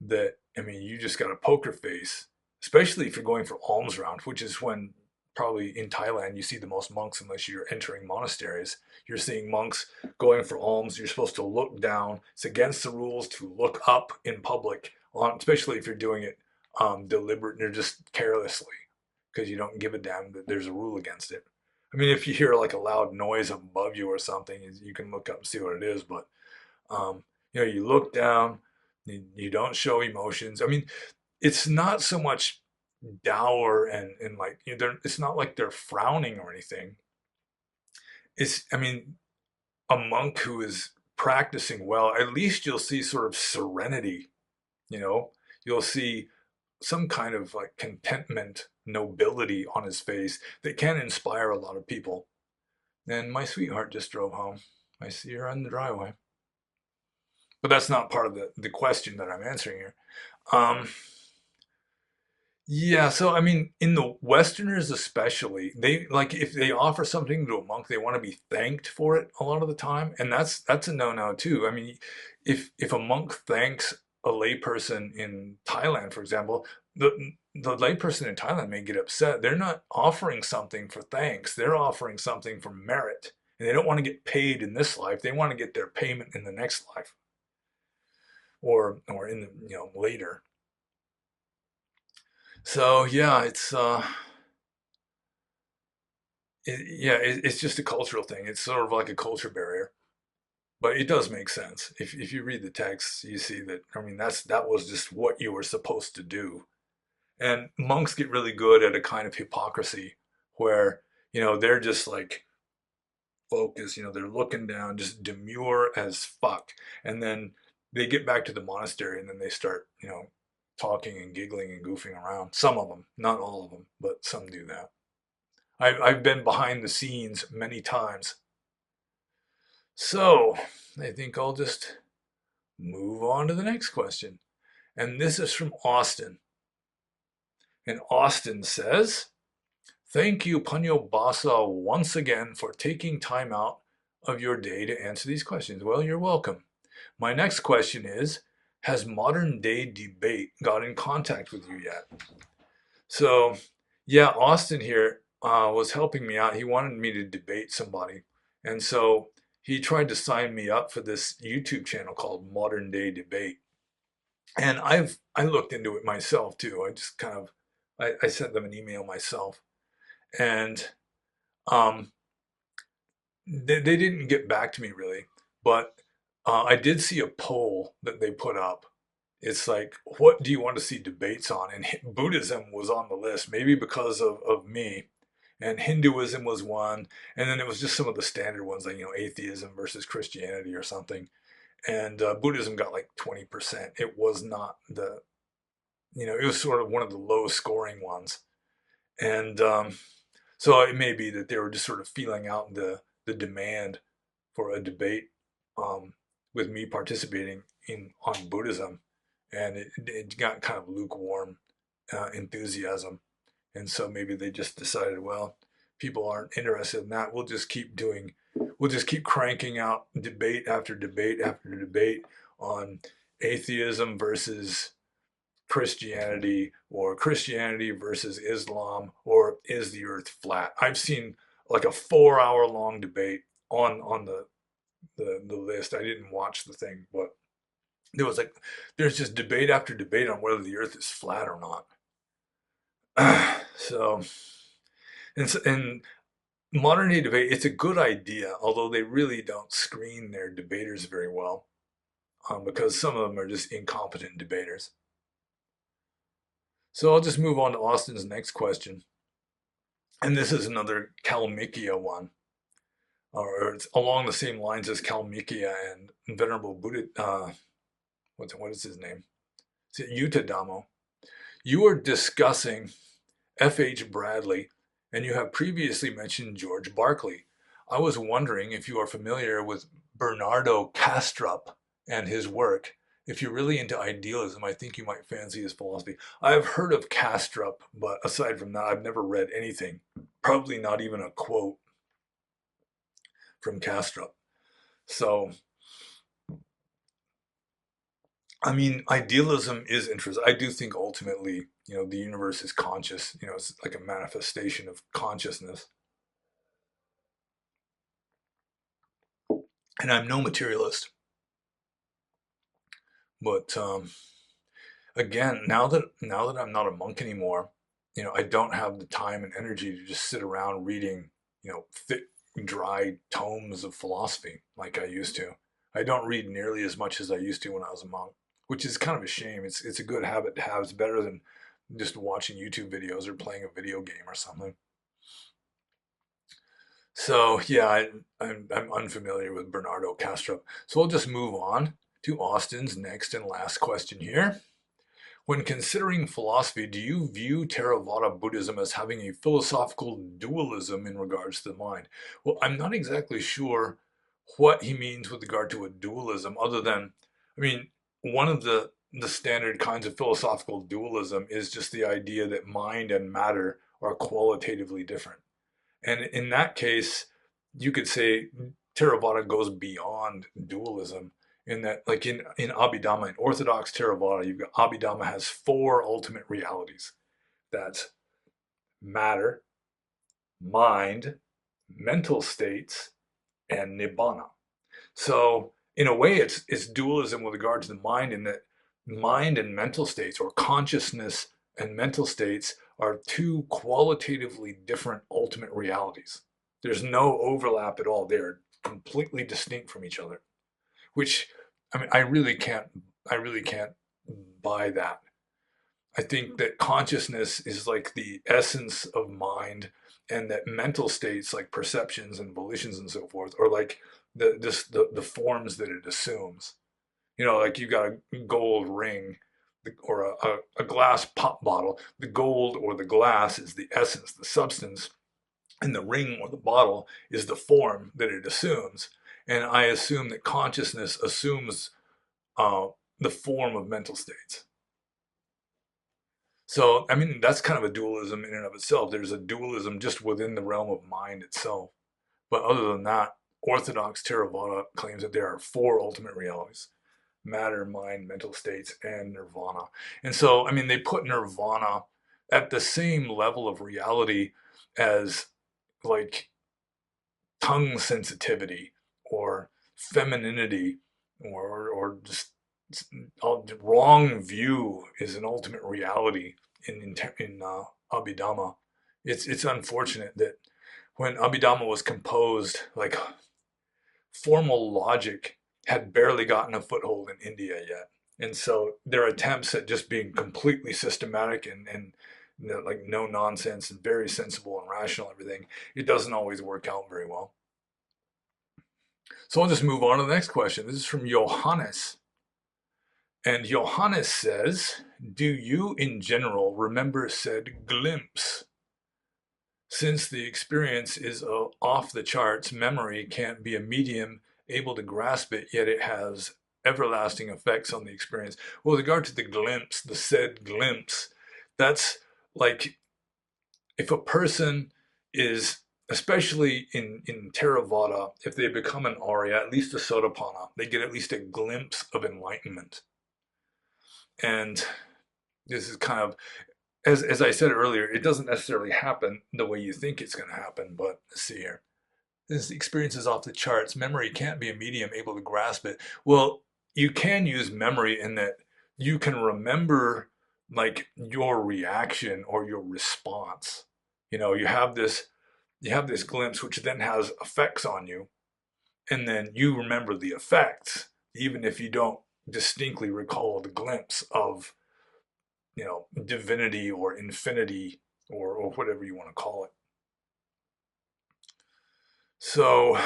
that, I mean, you just got a poker face, especially if you're going for alms round, which is when probably in Thailand you see the most monks unless you're entering monasteries. You're seeing monks going for alms. You're supposed to look down. It's against the rules to look up in public, especially if you're doing it deliberate or just carelessly because you don't give a damn that there's a rule against it. I mean, if you hear like a loud noise above you or something, you can look up and see what it is. But um, you know, you look down, you don't show emotions. I mean, it's not so much dour and like, you know, it's not like they're frowning or anything. It's, I mean, a monk who is practicing well, at least you'll see sort of serenity, you know, you'll see some kind of like contentment, nobility on his face that can inspire a lot of people. And my sweetheart just drove home. I see her on the driveway. But that's not part of the question that I'm answering here. Um, yeah, so I mean, in the Westerners especially, they like if they offer something to a monk, they want to be thanked for it a lot of the time, and that's a no-no too. I mean, if a monk thanks a layperson in Thailand, for example, the layperson in Thailand may get upset. They're not offering something for thanks; they're offering something for merit, and they don't want to get paid in this life. They want to get their payment in the next life, or in the, you know, later. So yeah, it's just a cultural thing. It's sort of like a culture barrier, but it does make sense. If you read the text, you see that, I mean, that was just what you were supposed to do. And monks get really good at a kind of hypocrisy where, you know, they're just like focused, you know, they're looking down, just demure as fuck. And then they get back to the monastery and then they start, you know, talking and giggling and goofing around. Some of them, not all of them, but some do that. I've been behind the scenes many times. So I think I'll just move on to the next question. And this is from Austin. And Austin says, thank you, Panyo Basa, once again for taking time out of your day to answer these questions. Well, you're welcome. My next question is, has modern day debate got in contact with you yet? So, yeah, Austin here was helping me out. He wanted me to debate somebody. And so he tried to sign me up for this YouTube channel called Modern Day Debate. And I looked into it myself too. I just kind of I sent them an email myself. And um, they didn't get back to me really, but I did see a poll that they put up. It's like, what do you want to see debates on? And Buddhism was on the list, maybe because of me. And Hinduism was one. And then it was just some of the standard ones, like, atheism versus Christianity or something. And Buddhism got like 20%. It was not it was sort of one of the low scoring ones. And so it may be that they were just sort of feeling out the demand for a debate um, with me participating in on Buddhism, and it got kind of lukewarm enthusiasm, and so maybe they just decided, well, people aren't interested in that. We'll just keep cranking out debate after debate after debate on atheism versus Christianity, or Christianity versus Islam, or is the earth flat? I've seen like a 4 hour long debate on the list. I didn't watch the thing, but there's just debate after debate on whether the earth is flat or not. So, and modern day debate, it's a good idea, although they really don't screen their debaters very well, because some of them are just incompetent debaters. So I'll just move on to Austin's next question. And this is another Kalmykia one, or it's along the same lines as Kalmykia and Venerable Buddha. What is his name? Is it Yuttadhammo? You are discussing F.H. Bradley, and you have previously mentioned George Berkeley. I was wondering if you are familiar with Bernardo Kastrup and his work. If you're really into idealism, I think you might fancy his philosophy. I've heard of Kastrup, but aside from that, I've never read anything. Probably not even a quote from Kastrup. So, I mean, idealism is interesting. I do think ultimately, the universe is conscious. It's like a manifestation of consciousness. And I'm no materialist. But again, now that I'm not a monk anymore, I don't have the time and energy to just sit around reading, thick, dry tomes of philosophy like I used to. I don't read nearly as much as I used to when I was a monk, which is kind of a shame. It's a good habit to have. It's better than just watching YouTube videos or playing a video game or something. So yeah, I'm unfamiliar with Bernardo Kastrup. So I'll just move on to Austin's next and last question here. When considering philosophy, do you view Theravada Buddhism as having a philosophical dualism in regards to the mind? Well, I'm not exactly sure what he means with regard to a dualism, other than, I mean, one of the standard kinds of philosophical dualism is just the idea that mind and matter are qualitatively different. And in that case, you could say Theravada goes beyond dualism in that, like in Abhidhamma, in Orthodox Theravada, you've got Abhidhamma has four ultimate realities. That's matter, mind, mental states, and nibbana. So in a way, it's dualism with regard to the mind, in that mind and mental states, or consciousness and mental states, are two qualitatively different ultimate realities. There's no overlap at all. They're completely distinct from each other. Which, I mean, I really can't buy that. I think that consciousness is like the essence of mind, and that mental states, like perceptions and volitions and so forth, are like the forms that it assumes. Like you've got a gold ring or a glass pop bottle. The gold or the glass is the essence, the substance, and the ring or the bottle is the form that it assumes. And I assume that consciousness assumes uh, the form of mental states. So, I mean, that's kind of a dualism in and of itself. There's a dualism just within the realm of mind itself. But other than that, Orthodox Theravada claims that there are four ultimate realities: matter, mind, mental states, and nirvana. And so, I mean, they put nirvana at the same level of reality as like tongue sensitivity or femininity or just the wrong view is an ultimate reality in Abhidhamma. It's unfortunate that when Abhidhamma was composed, like formal logic had barely gotten a foothold in India yet. And so their attempts at just being completely systematic and like no nonsense and very sensible and rational everything, it doesn't always work out very well. So I'll just move on to the next question. This is from Johannes. And Johannes says, do you in general remember said glimpse? Since the experience is off the charts, memory can't be a medium able to grasp it, yet it has everlasting effects on the experience. Well, with regard to the glimpse, the said glimpse, that's like if a person is, especially in Theravada, if they become an Arya, at least a Sotapanna, they get at least a glimpse of enlightenment. And this is kind of, as I said earlier, it doesn't necessarily happen the way you think it's going to happen, but let's see here. This experience is off the charts. Memory can't be a medium able to grasp it. Well, you can use memory in that you can remember like your reaction or your response. You have this glimpse which then has effects on you, and then you remember the effects even if you don't distinctly recall the glimpse of divinity or infinity or whatever you want to call it. So,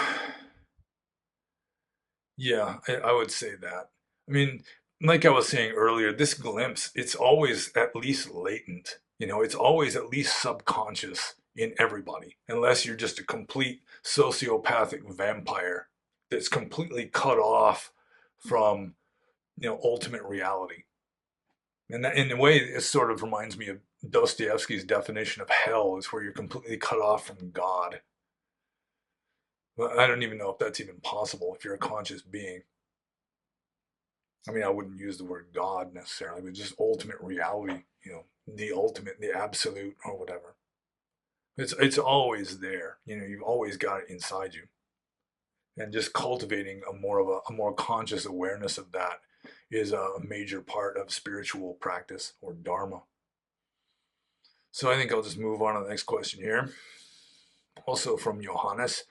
yeah, I would say that. I mean, like I was saying earlier, this glimpse, it's always at least latent. It's always at least subconscious in everybody, unless you're just a complete sociopathic vampire that's completely cut off from, ultimate reality. And that, in a way, it sort of reminds me of Dostoevsky's definition of hell, is where you're completely cut off from God. Well, I don't even know if that's even possible if you're a conscious being. I mean, I wouldn't use the word God necessarily, but just ultimate reality, the ultimate, the absolute, or whatever. It's always there. You've always got it inside you. And just cultivating a more conscious awareness of that is a major part of spiritual practice or dharma. So I think I'll just move on to the next question here. Also from Johannes.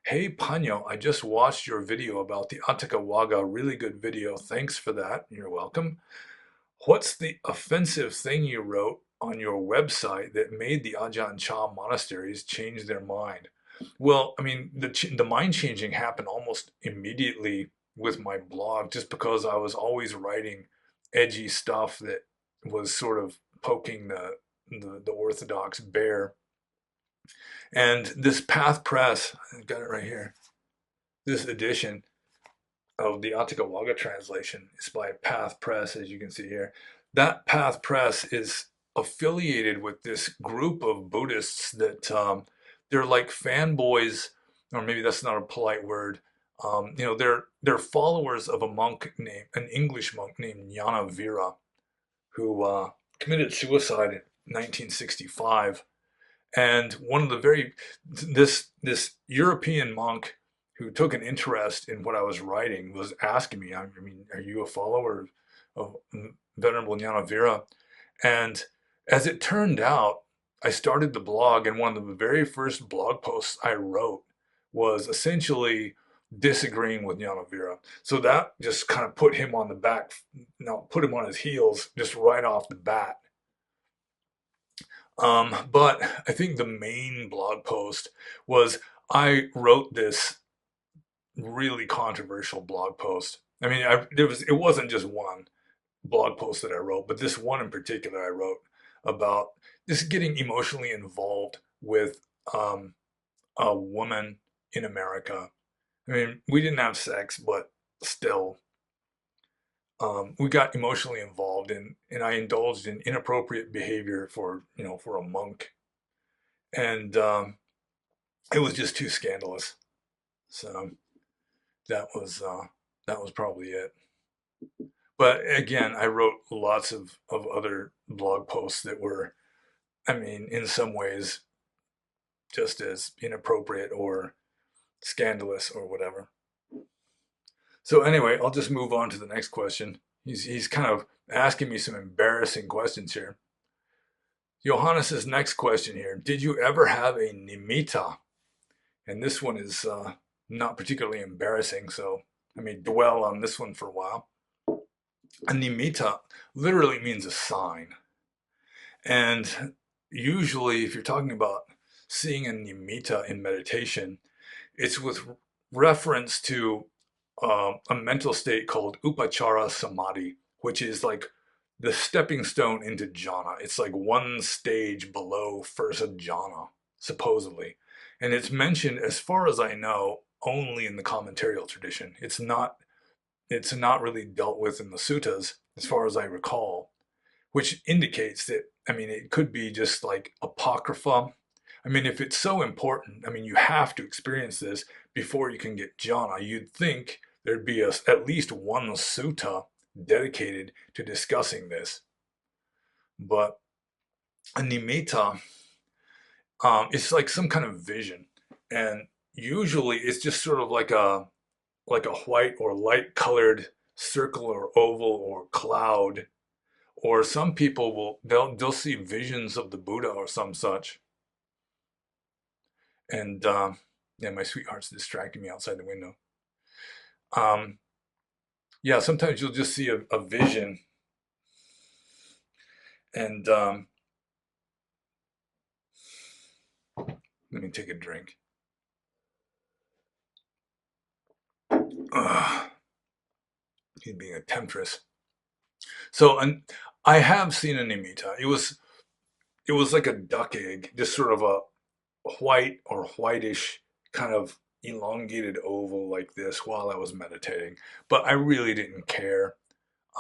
Hey Panyo, I just watched your video about the Atthakavagga. Really good video. Thanks for that. You're welcome. What's the offensive thing you wrote on your website that made the Ajahn Chah monasteries change their mind? Well, I mean, the mind changing happened almost immediately with my blog, just because I was always writing edgy stuff that was sort of poking the orthodox bear. And this Path Press, I got it right here, this edition of the Atthakavagga translation is by Path Press, as you can see here. That Path Press is affiliated with this group of Buddhists that they're like fanboys, or maybe that's not a polite word. They're followers of an English monk named Jnana who committed suicide in 1965. And one of this European monk who took an interest in what I was writing was asking me, I mean, are you a follower of Venerable Jnana? And as it turned out, I started the blog, and one of the very first blog posts I wrote was essentially disagreeing with Jnana. So that just kind of put him on the back, put him on his heels just right off the bat. But I think the main blog post was I wrote this really controversial blog post. I mean, it wasn't just one blog post that I wrote, but this one in particular I wrote about just getting emotionally involved with a woman in America. I mean, we didn't have sex, but still, we got emotionally involved and I indulged in inappropriate behavior for a monk, and it was just too scandalous. So that was probably it. But again, I wrote lots of other blog posts that were, I mean, in some ways, just as inappropriate or scandalous or whatever. So anyway, I'll just move on to the next question. He's kind of asking me some embarrassing questions here. Johannes's next question here. Did you ever have a nimitta? And this one is not particularly embarrassing, so I may dwell on this one for a while. A nimitta literally means a sign. And usually, if you're talking about seeing a nimitta in meditation, it's with reference to a mental state called upachara samadhi, which is like the stepping stone into jhana. It's like one stage below first jhana, supposedly. And it's mentioned, as far as I know, only in the commentarial tradition. It's not really dealt with in the suttas, as far as I recall, which indicates that, I mean, it could be just like apocrypha. I mean, if it's so important, I mean, you have to experience this before you can get jhana. You'd think there'd be at least one sutta dedicated to discussing this. But a nimitta, it's like some kind of vision. And usually it's just sort of like a white or light colored circle or oval or cloud. Or some people they'll see visions of the Buddha or some such. And yeah, my sweetheart's distracting me outside the window. Yeah, sometimes you'll just see a vision, and let me take a drink. He's being a temptress. So, and I have seen a nimitta. It was like a duck egg, just sort of a white or whitish kind of elongated oval like this while I was meditating. But I really didn't care.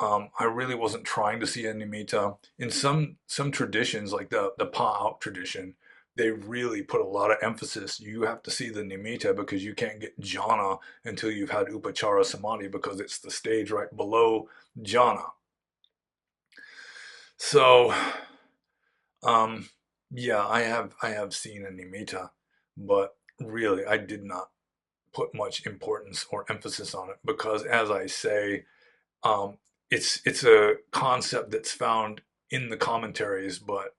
I really wasn't trying to see a nimitta. In some traditions, like the pa out tradition, they really put a lot of emphasis. You have to see the nimitta because you can't get jhana until you've had upachara samadhi, because it's the stage right below jhana. So, um, yeah, I have seen a nimitta, but really I did not put much importance or emphasis on it because, as I say, um, it's a concept that's found in the commentaries, but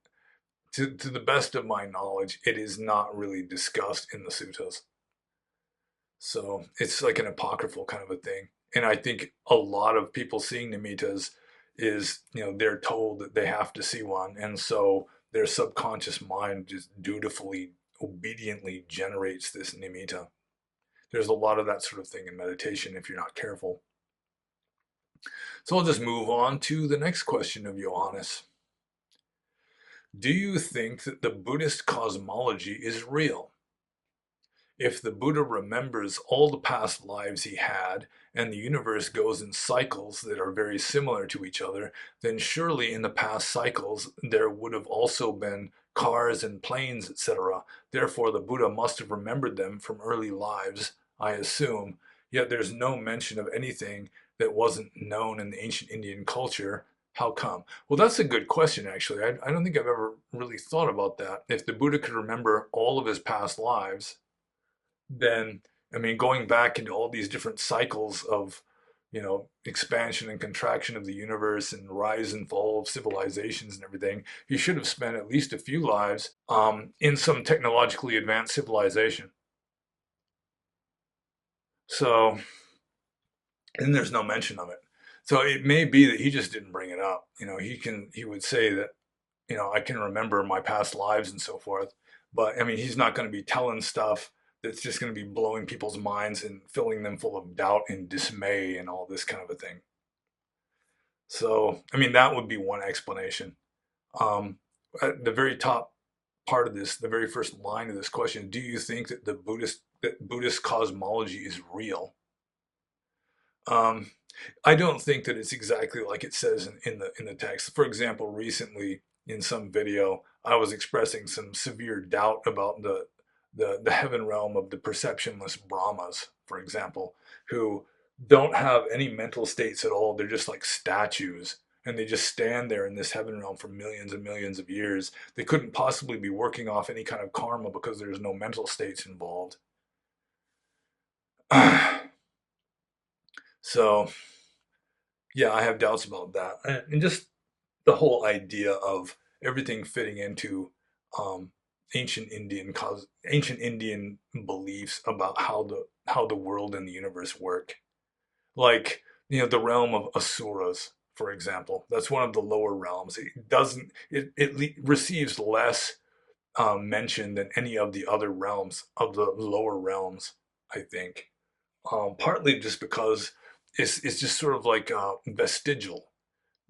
to the best of my knowledge, it is not really discussed in the suttas. So it's like an apocryphal kind of a thing. And I think a lot of people seeing nimittas is, they're told that they have to see one. And so their subconscious mind just dutifully, obediently generates this nimitta. There's a lot of that sort of thing in meditation if you're not careful. So I'll just move on to the next question of Johannes. Do you think that the Buddhist cosmology is real? If the Buddha remembers all the past lives he had, and the universe goes in cycles that are very similar to each other, then surely in the past cycles there would have also been cars and planes, etc. Therefore, the Buddha must have remembered them from early lives, I assume, yet there's no mention of anything that wasn't known in the ancient Indian culture. How come? Well, that's a good question, actually. I don't think I've ever really thought about that. If the Buddha could remember all of his past lives, then, I mean, going back into all these different cycles of, expansion and contraction of the universe and rise and fall of civilizations and everything, he should have spent at least a few lives in some technologically advanced civilization. So, and there's no mention of it. So it may be that he just didn't bring it up. He would say that, I can remember my past lives and so forth. But I mean, he's not going to be telling stuff that's just going to be blowing people's minds and filling them full of doubt and dismay and all this kind of a thing. So, I mean, that would be one explanation. At the very top part of this, the very first line of this question, do you think that Buddhist cosmology is real? Um, I don't think that it's exactly like it says in the text. For example, recently in some video, I was expressing some severe doubt about the heaven realm of the perceptionless Brahmas, for example, who don't have any mental states at all. They're just like statues, and they just stand there in this heaven realm for millions and millions of years. They couldn't possibly be working off any kind of karma because there's no mental states involved. So yeah, I have doubts about that, and just the whole idea of everything fitting into um, ancient Indian beliefs about how the world and the universe work. Like, the realm of asuras, for example. That's one of the lower realms. It receives less mention than any of the other realms of the lower realms, I think. Partly just because it's just sort of like vestigial.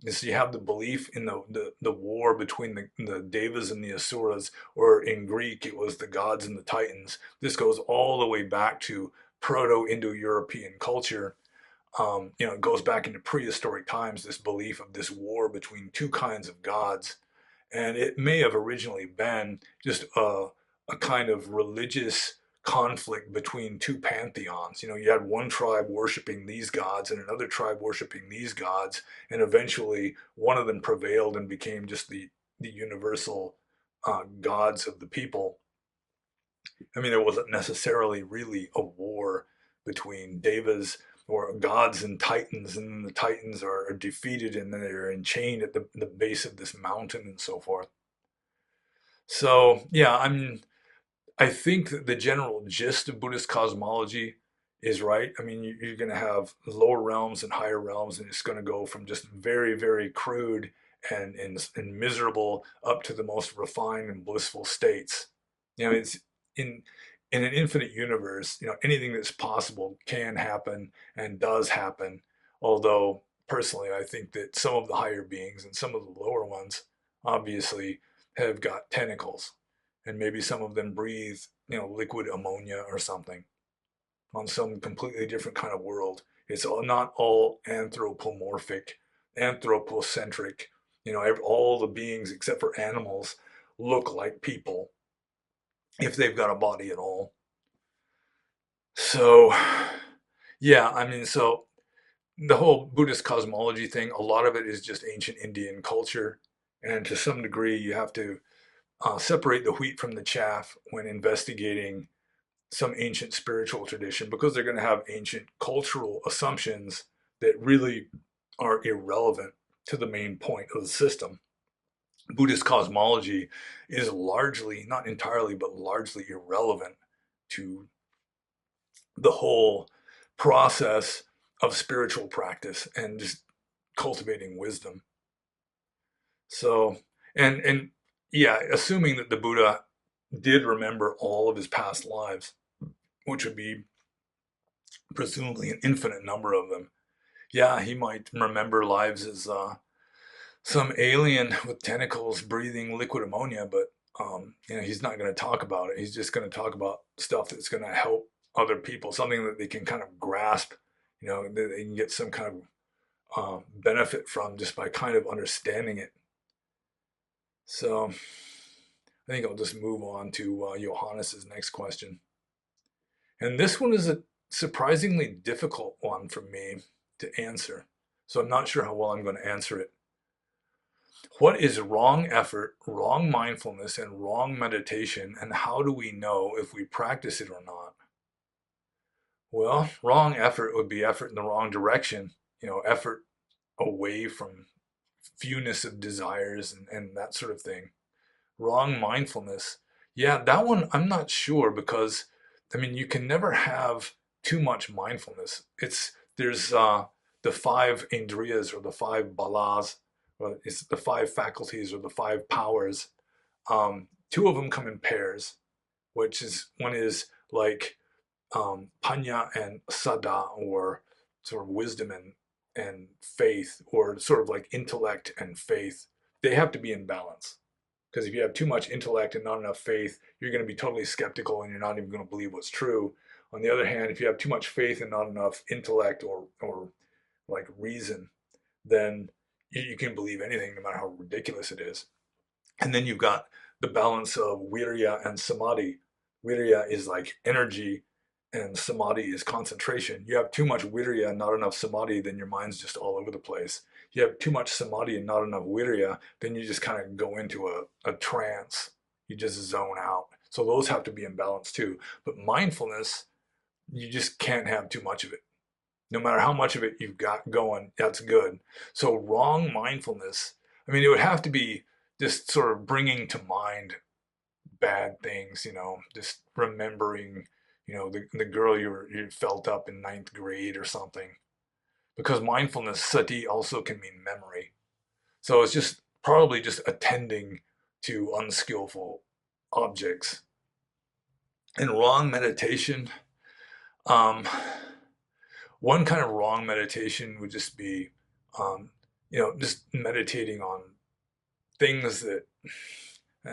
So you have the belief in the war between the Devas and the Asuras, or in Greek it was the gods and the Titans. This goes all the way back to Proto-Indo-European culture. It goes back into prehistoric times, this belief of this war between two kinds of gods. And it may have originally been just a kind of religious conflict between two pantheons. You had one tribe worshiping these gods and another tribe worshiping these gods, and eventually one of them prevailed and became just the universal gods of the people. I mean, there wasn't necessarily really a war between devas or gods and titans, and then the titans are defeated and then they're enchained at the base of this mountain and so forth. So, yeah, I think that the general gist of Buddhist cosmology is right. I mean, you're going to have lower realms and higher realms, and it's going to go from just very, very crude and miserable up to the most refined and blissful states. It's in in an infinite universe. Anything that's possible can happen and does happen. Although personally, I think that some of the higher beings and some of the lower ones obviously have got tentacles, and maybe some of them breathe, liquid ammonia or something on some completely different kind of world. It's not all anthropomorphic, anthropocentric. All the beings except for animals look like people if they've got a body at all. So, yeah, I mean, so the whole Buddhist cosmology thing, a lot of it is just ancient Indian culture. And to some degree, you have to separate the wheat from the chaff when investigating some ancient spiritual tradition, because they're going to have ancient cultural assumptions that really are irrelevant to the main point of the system. Buddhist cosmology is largely, not entirely, but largely irrelevant to the whole process of spiritual practice and just cultivating wisdom. So, and yeah, assuming that the Buddha did remember all of his past lives, which would be presumably an infinite number of them. Yeah, he might remember lives as some alien with tentacles breathing liquid ammonia, but he's not going to talk about it. He's just going to talk about stuff that's going to help other people, something that they can kind of grasp, that they can get some kind of benefit from just by kind of understanding it. So I think I'll just move on to Johannes's next question. And this one is a surprisingly difficult one for me to answer. So I'm not sure how well I'm going to answer it. What is wrong effort, wrong mindfulness, and wrong meditation, and how do we know if we practice it or not? Well, wrong effort would be effort in the wrong direction, effort away from fewness of desires and that sort of thing. Wrong mindfulness. Yeah, that one I'm not sure, because I mean you can never have too much mindfulness. There's the five indriyas, or the five balas, or it's the five faculties or the five powers. Two of them come in pairs, which is one is like panya and sada, or sort of wisdom and faith, or sort of like intellect and faith. They have to be in balance, because if you have too much intellect and not enough faith, you're going to be totally skeptical and you're not even going to believe what's true. On the other hand, if you have too much faith and not enough intellect or like reason, then you can believe anything, no matter how ridiculous it is. And then you've got the balance of virya and samadhi. Virya is like energy, and samadhi is concentration. You have too much virya and not enough samadhi, then your mind's just all over the place. You have too much samadhi and not enough virya, then you just kind of go into a trance. You just zone out. So those have to be in balance too. But mindfulness, you just can't have too much of it. No matter how much of it you've got going, that's good. So wrong mindfulness, I mean, it would have to be just sort of bringing to mind bad things, just remembering, the girl you felt up in ninth grade or something. Because mindfulness, sati, also can mean memory. So it's just probably just attending to unskillful objects. And wrong meditation, um, one kind of wrong meditation would just be, just meditating on things that,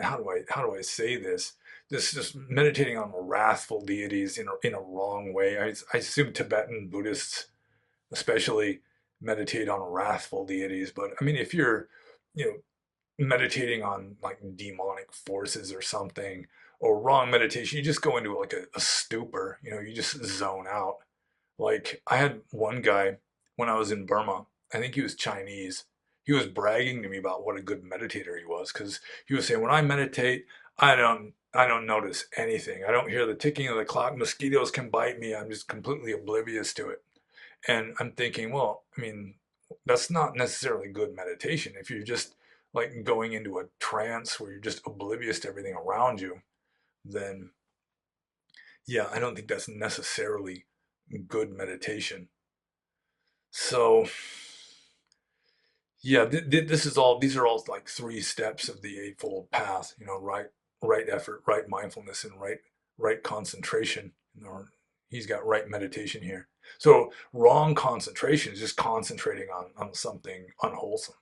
how do I say this? Just meditating on wrathful deities in a wrong way. I assume Tibetan Buddhists especially meditate on wrathful deities, but I mean, if you're, you know, meditating on like demonic forces or something, or wrong meditation, you just go into like a stupor, you just zone out. Like I had one guy when I was in Burma, I think he was Chinese. He was bragging to me about what a good meditator he was because he was saying, when I meditate, I don't notice anything. I don't hear the ticking of the clock. Mosquitoes can bite me. I'm just completely oblivious to it. And I'm thinking, well, I mean, that's not necessarily good meditation. If you're just like going into a trance where you're just oblivious to everything around you, then yeah, I don't think that's necessarily good meditation. So yeah, these are all like three steps of the Eightfold Path. Right effort, right mindfulness, and right concentration. He's got right meditation here. So wrong concentration is just concentrating on something unwholesome.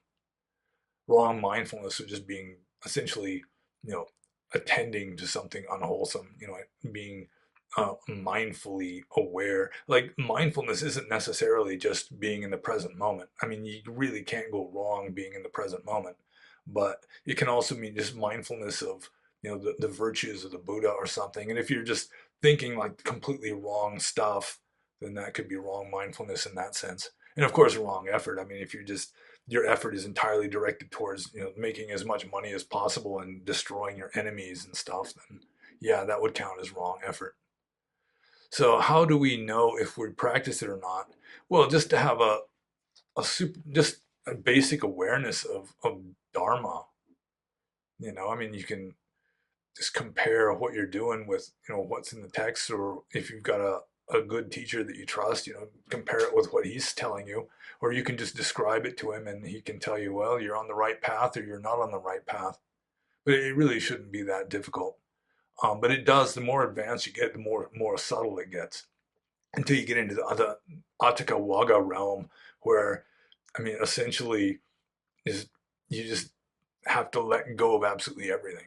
Wrong mindfulness is just being essentially, you know, attending to something unwholesome. Being mindfully aware. Like mindfulness isn't necessarily just being in the present moment. I mean, you really can't go wrong being in the present moment, but it can also mean just mindfulness of, the virtues of the Buddha or something. And if you're just thinking like completely wrong stuff, then that could be wrong mindfulness in that sense. And of course, wrong effort. I mean, if you're just your effort is entirely directed towards, making as much money as possible and destroying your enemies and stuff, then yeah, that would count as wrong effort. So how do we know if we practice it or not? Well, just to have just a basic awareness of Dharma. I mean, you can just compare what you're doing with, what's in the text, or if you've got a good teacher that you trust, compare it with what he's telling you, or you can just describe it to him and he can tell you, well, you're on the right path or you're not on the right path. But it really shouldn't be that difficult. But it does, the more advanced you get, the more subtle it gets, until you get into the Atthakavagga realm, where, I mean, essentially, is you just have to let go of absolutely everything.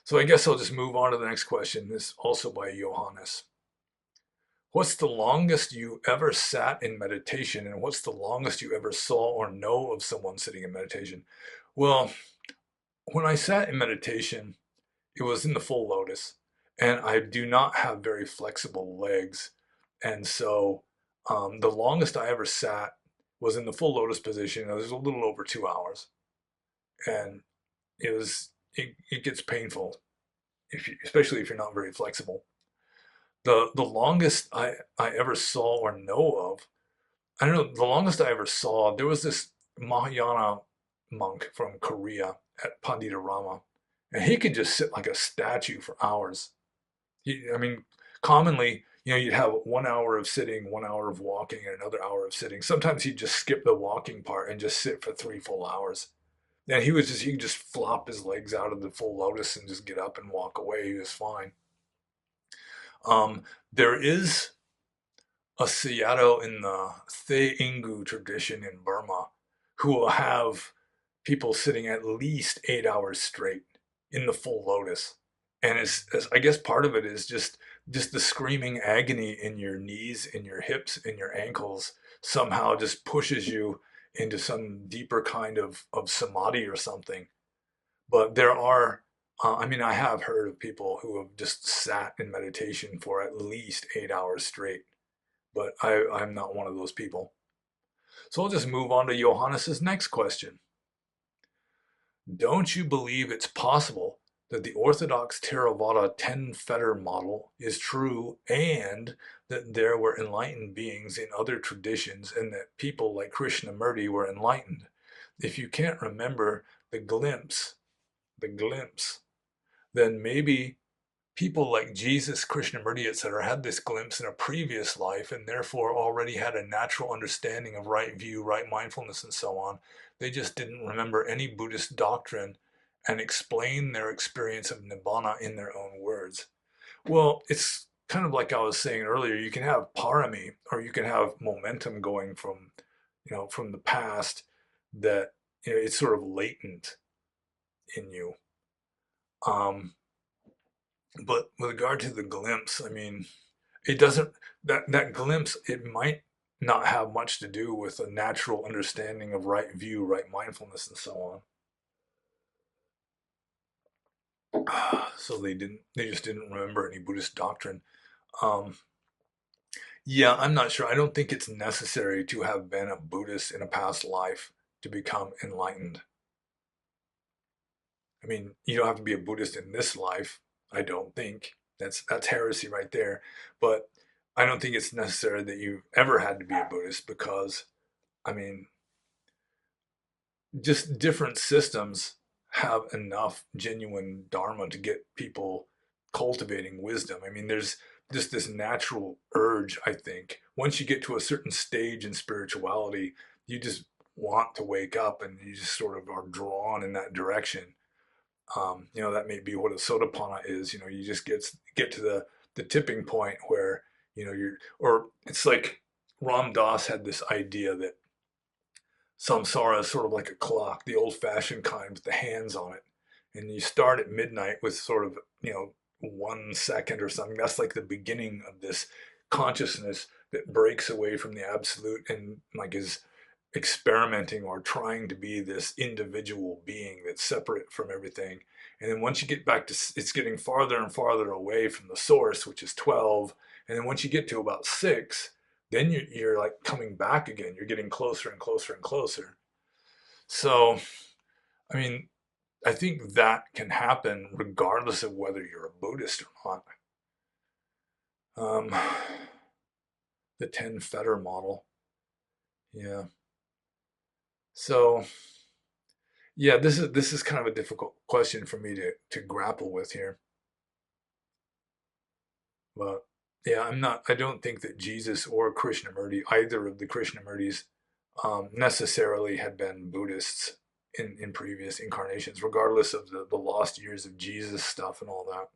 So I guess I'll just move on to the next question. This is also by Johannes. What's the longest you ever sat in meditation, and what's the longest you ever saw or know of someone sitting in meditation? Well, when I sat in meditation, it was in the full lotus, and I do not have very flexible legs. And so the longest I ever sat was in the full lotus position. It was a little over 2 hours. And it gets painful, especially if you're not very flexible. The longest I ever saw or know of, I don't know, the longest I ever saw, there was this Mahayana monk from Korea at Pandita Rama, and he could just sit like a statue for hours. I mean, commonly, you'd have 1 hour of sitting, 1 hour of walking, and another hour of sitting. Sometimes he'd just skip the walking part and just sit for 3 full hours. And he could just flop his legs out of the full lotus and just get up and walk away. He was fine. There is a Sayadaw in the The Ingu tradition in Burma who will have people sitting at least 8 hours straight in the full lotus. And I guess part of it is just the screaming agony in your knees, in your hips, in your ankles somehow just pushes you into some deeper kind of samadhi or something. But there are, I mean, I have heard of people who have just sat in meditation for at least 8 hours straight, but I'm not one of those people. So I'll just move on to Johannes's next question. Don't you believe it's possible that the Orthodox Theravada 10 fetter model is true and that there were enlightened beings in other traditions and that people like Krishnamurti were enlightened. If you can't remember the glimpse, then maybe people like Jesus, Krishnamurti, etc., had this glimpse in a previous life and therefore already had a natural understanding of right view, right mindfulness, and so on. They just didn't remember any Buddhist doctrine and explain their experience of nibbana in their own words. Well, it's kind of like I was saying earlier, you can have parami or you can have momentum going from, from the past that, it's sort of latent in you. Um, but with regard to the glimpse, I mean, it doesn't, that glimpse, it might not have much to do with a natural understanding of right view, right mindfulness, and so on. So they just didn't remember any Buddhist doctrine. Um, yeah, I'm not sure. I don't think it's necessary to have been a Buddhist in a past life to become enlightened. I mean, you don't have to be a Buddhist in this life, I don't think. That's heresy right there. But I don't think it's necessary that you ever had to be a Buddhist because, I mean, just different systems have enough genuine dharma to get people cultivating wisdom. I mean, there's just this natural urge, I think. Once you get to a certain stage in spirituality, you just want to wake up and you just sort of are drawn in that direction. That may be what a sotapanna is. You just get to the tipping point where, or it's like Ram Dass had this idea that samsara is sort of like a clock, the old-fashioned kind with the hands on it. And you start at midnight with sort of, 1 second or something. That's like the beginning of this consciousness that breaks away from the absolute and like is experimenting or trying to be this individual being that's separate from everything. And then once you get back to, it's getting farther and farther away from the source, which is 12. And then once you get to about 6, then you're like coming back again. You're getting closer and closer and closer. So, I mean, I think that can happen regardless of whether you're a Buddhist or not. The 10 fetter model. Yeah. So, yeah, this is kind of a difficult question for me to grapple with here. But yeah, I don't think that Jesus or Krishnamurti, either of the Krishnamurtis, necessarily had been Buddhists in previous incarnations, regardless of the lost years of Jesus stuff and all that.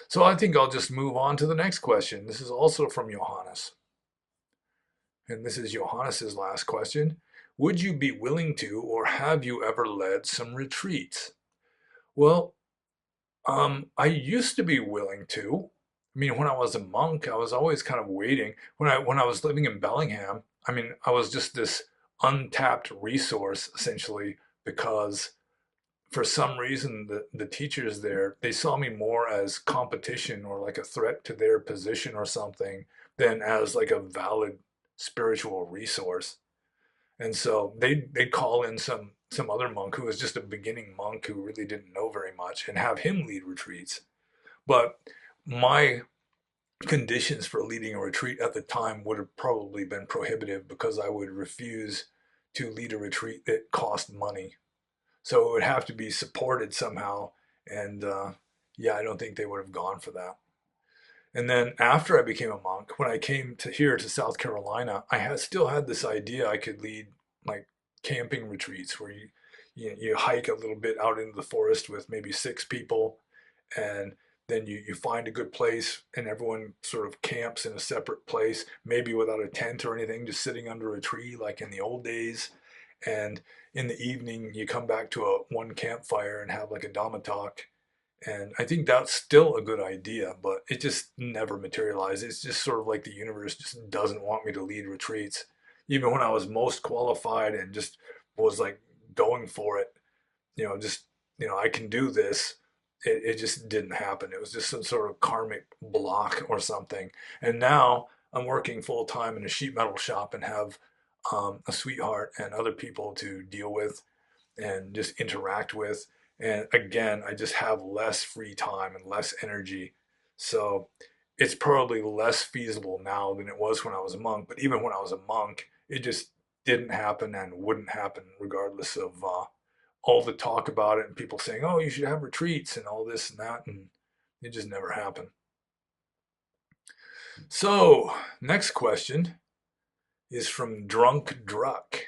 So I think I'll just move on to the next question. This is also from Johannes. And this is Johannes's last question. Would you be willing to, or have you ever led some retreats? Well, I used to be willing to. I mean, when I was a monk, I was always kind of waiting. When I was living in Bellingham, I mean, I was just this untapped resource essentially because for some reason the teachers there, they saw me more as competition or like a threat to their position or something than as like a valid spiritual resource. And so they'd call in some other monk who was just a beginning monk who really didn't know very much and have him lead retreats. But my conditions for leading a retreat at the time would have probably been prohibitive because I would refuse to lead a retreat that cost money. So it would have to be supported somehow. And yeah, I don't think they would have gone for that. And then after I became a monk, when I came to here to South Carolina, still had this idea I could lead like camping retreats where you hike a little bit out into the forest with maybe 6 people, and then you find a good place and everyone sort of camps in a separate place, maybe without a tent or anything, just sitting under a tree like in the old days. And in the evening, you come back to a one campfire and have like a Dhamma talk. And I think that's still a good idea, but it just never materialized. It's just sort of like the universe just doesn't want me to lead retreats. Even when I was most qualified and just was like going for it, just, I can do this. It just didn't happen. It was just some sort of karmic block or something. And now I'm working full time in a sheet metal shop and have a sweetheart and other people to deal with and just interact with. And again, I just have less free time and less energy. So it's probably less feasible now than it was when I was a monk. But even when I was a monk, it just didn't happen and wouldn't happen regardless of all the talk about it and people saying, oh, you should have retreats and all this and that. And it just never happened. So, next question is from Drunk Druck.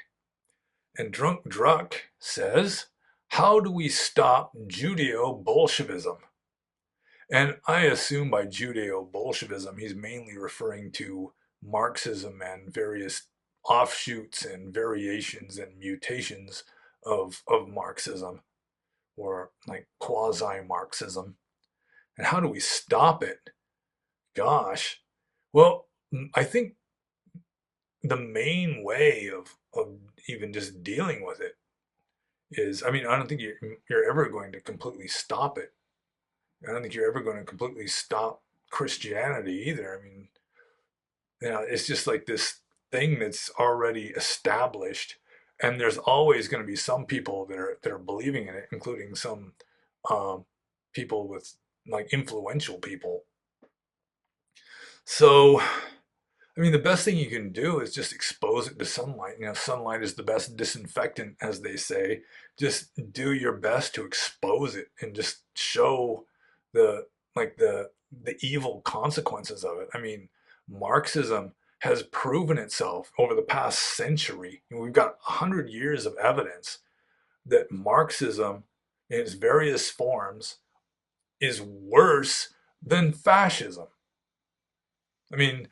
And Drunk Druck says, how do we stop Judeo-Bolshevism? And I assume by Judeo-Bolshevism, he's mainly referring to Marxism and various offshoots and variations and mutations of Marxism, or like quasi-Marxism. And how do we stop it? Gosh. Well, I think the main way of even just dealing with it is, I mean, I don't think you're ever going to completely stop it. I don't think you're ever going to completely stop Christianity either. I mean, it's just like this thing that's already established, and there's always going to be some people that are believing in it, including some um, people with like influential people. So I mean, the best thing you can do is just expose it to sunlight. Sunlight is the best disinfectant, as they say. Just do your best to expose it and just show the like the evil consequences of it. I mean, Marxism has proven itself over the past century. We've got 100 years of evidence that Marxism, in its various forms, is worse than fascism. I mean,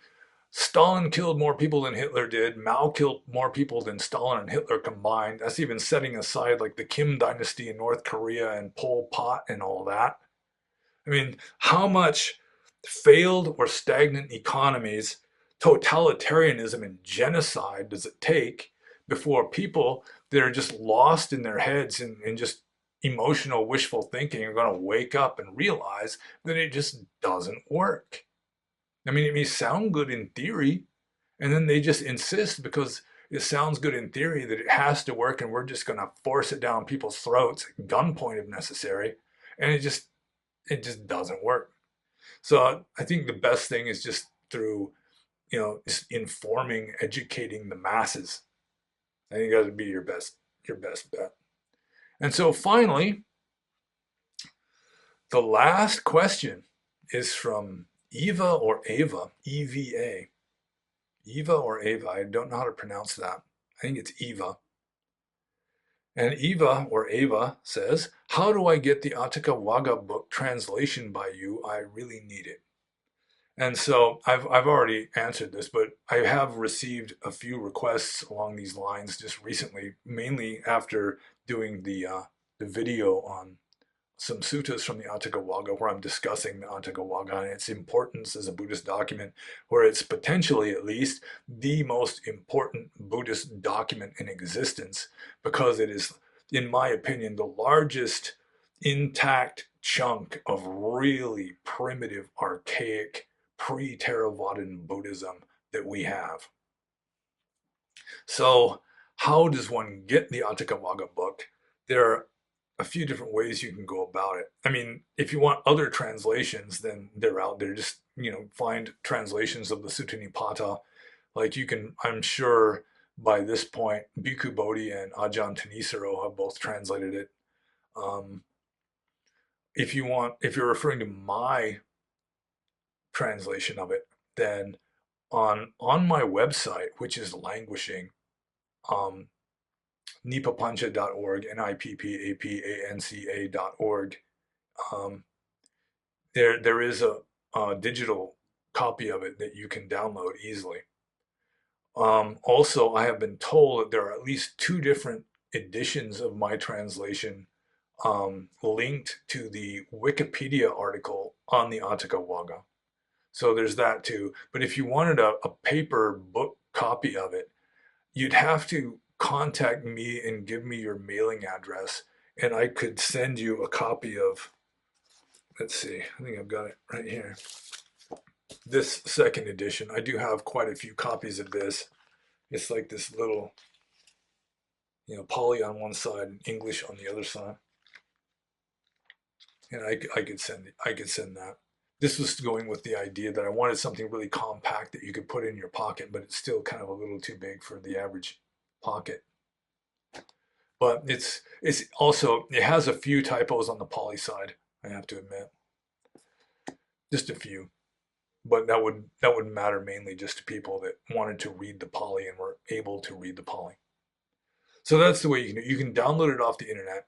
Stalin killed more people than Hitler did. Mao killed more people than Stalin and Hitler combined. That's even setting aside like the Kim dynasty in North Korea and Pol Pot and all that. I mean, how much failed or stagnant economies, totalitarianism, and genocide does it take before people that are just lost in their heads and just emotional wishful thinking are going to wake up and realize that it just doesn't work? I mean, it may sound good in theory, and then they just insist because it sounds good in theory that it has to work, and we're just going to force it down people's throats at gunpoint if necessary, and it just doesn't work. So I think the best thing is just through just informing, educating the masses. I think that would be your best bet. And so finally, the last question is from Eva or Ava, EVA. Eva or Ava, I don't know how to pronounce that. I think it's Eva. And Eva or Ava says, how do I get the Atthakavagga book translation by you? I really need it. And so I've already answered this, but I have received a few requests along these lines just recently, mainly after doing the video on some suttas from the Atthakavagga where I'm discussing the Atthakavagga and its importance as a Buddhist document, where it's potentially at least the most important Buddhist document in existence because it is, in my opinion, the largest intact chunk of really primitive, archaic, pre-Theravadan Buddhism that we have. So how does one get the Atthakavagga book? There are a few different ways you can go about it. I mean, if you want other translations, then they're out there. Just, find translations of the Sutta Nipata. Like you can, I'm sure by this point, Bhikkhu Bodhi and Ajahn Chah have both translated it. Um, if you're referring to my translation of it, then on my website, which is languishing, um, nippapancha.org, nippapanca.org. There is a digital copy of it that you can download easily. Also, I have been told that there are at least two different editions of my translation linked to the Wikipedia article on the Atthakavagga. So there's that too. But if you wanted a paper book copy of it, you'd have to contact me and give me your mailing address, and I could send you a copy of, let's see, I think I've got it right here. This second edition. I do have quite a few copies of this. It's like this little, Pali on one side and English on the other side. and I could send that. This was going with the idea that I wanted something really compact that you could put in your pocket, but it's still kind of a little too big for the average pocket. But it's also, it has a few typos on the poly side, I have to admit, just a few. But that would matter mainly just to people that wanted to read the poly and were able to read the poly. So that's the way you can download it off the internet,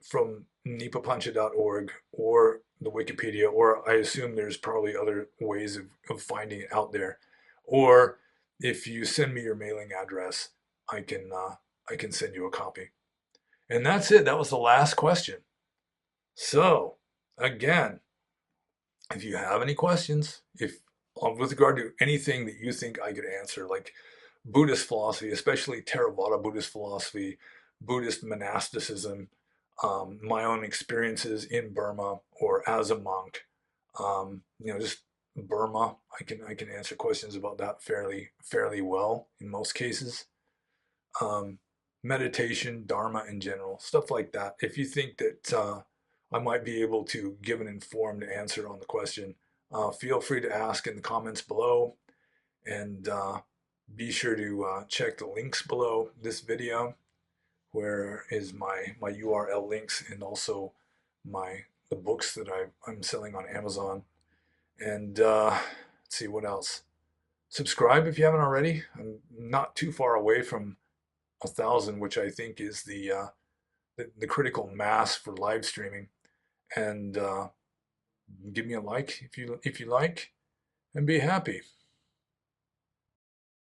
from nipapancha.org or the Wikipedia, or I assume there's probably other ways of finding it out there. Or if you send me your mailing address, I can send you a copy. And that's it. That was the last question. So again, if you have any questions, if with regard to anything that you think I could answer, like Buddhist philosophy, especially Theravada Buddhist philosophy, Buddhist monasticism, my own experiences in Burma or as a monk, just Burma, I can answer questions about that fairly well in most cases. Um, Meditation, Dharma in general, stuff like that. If you think that I might be able to give an informed answer on the question, feel free to ask in the comments below, and be sure to check the links below this video, where is my URL links, and also the books that I'm selling on Amazon. And let's see what else. Subscribe if you haven't already. I'm not too far away from 1,000, which I think is the critical mass for live streaming. And give me a like if you like, and be happy.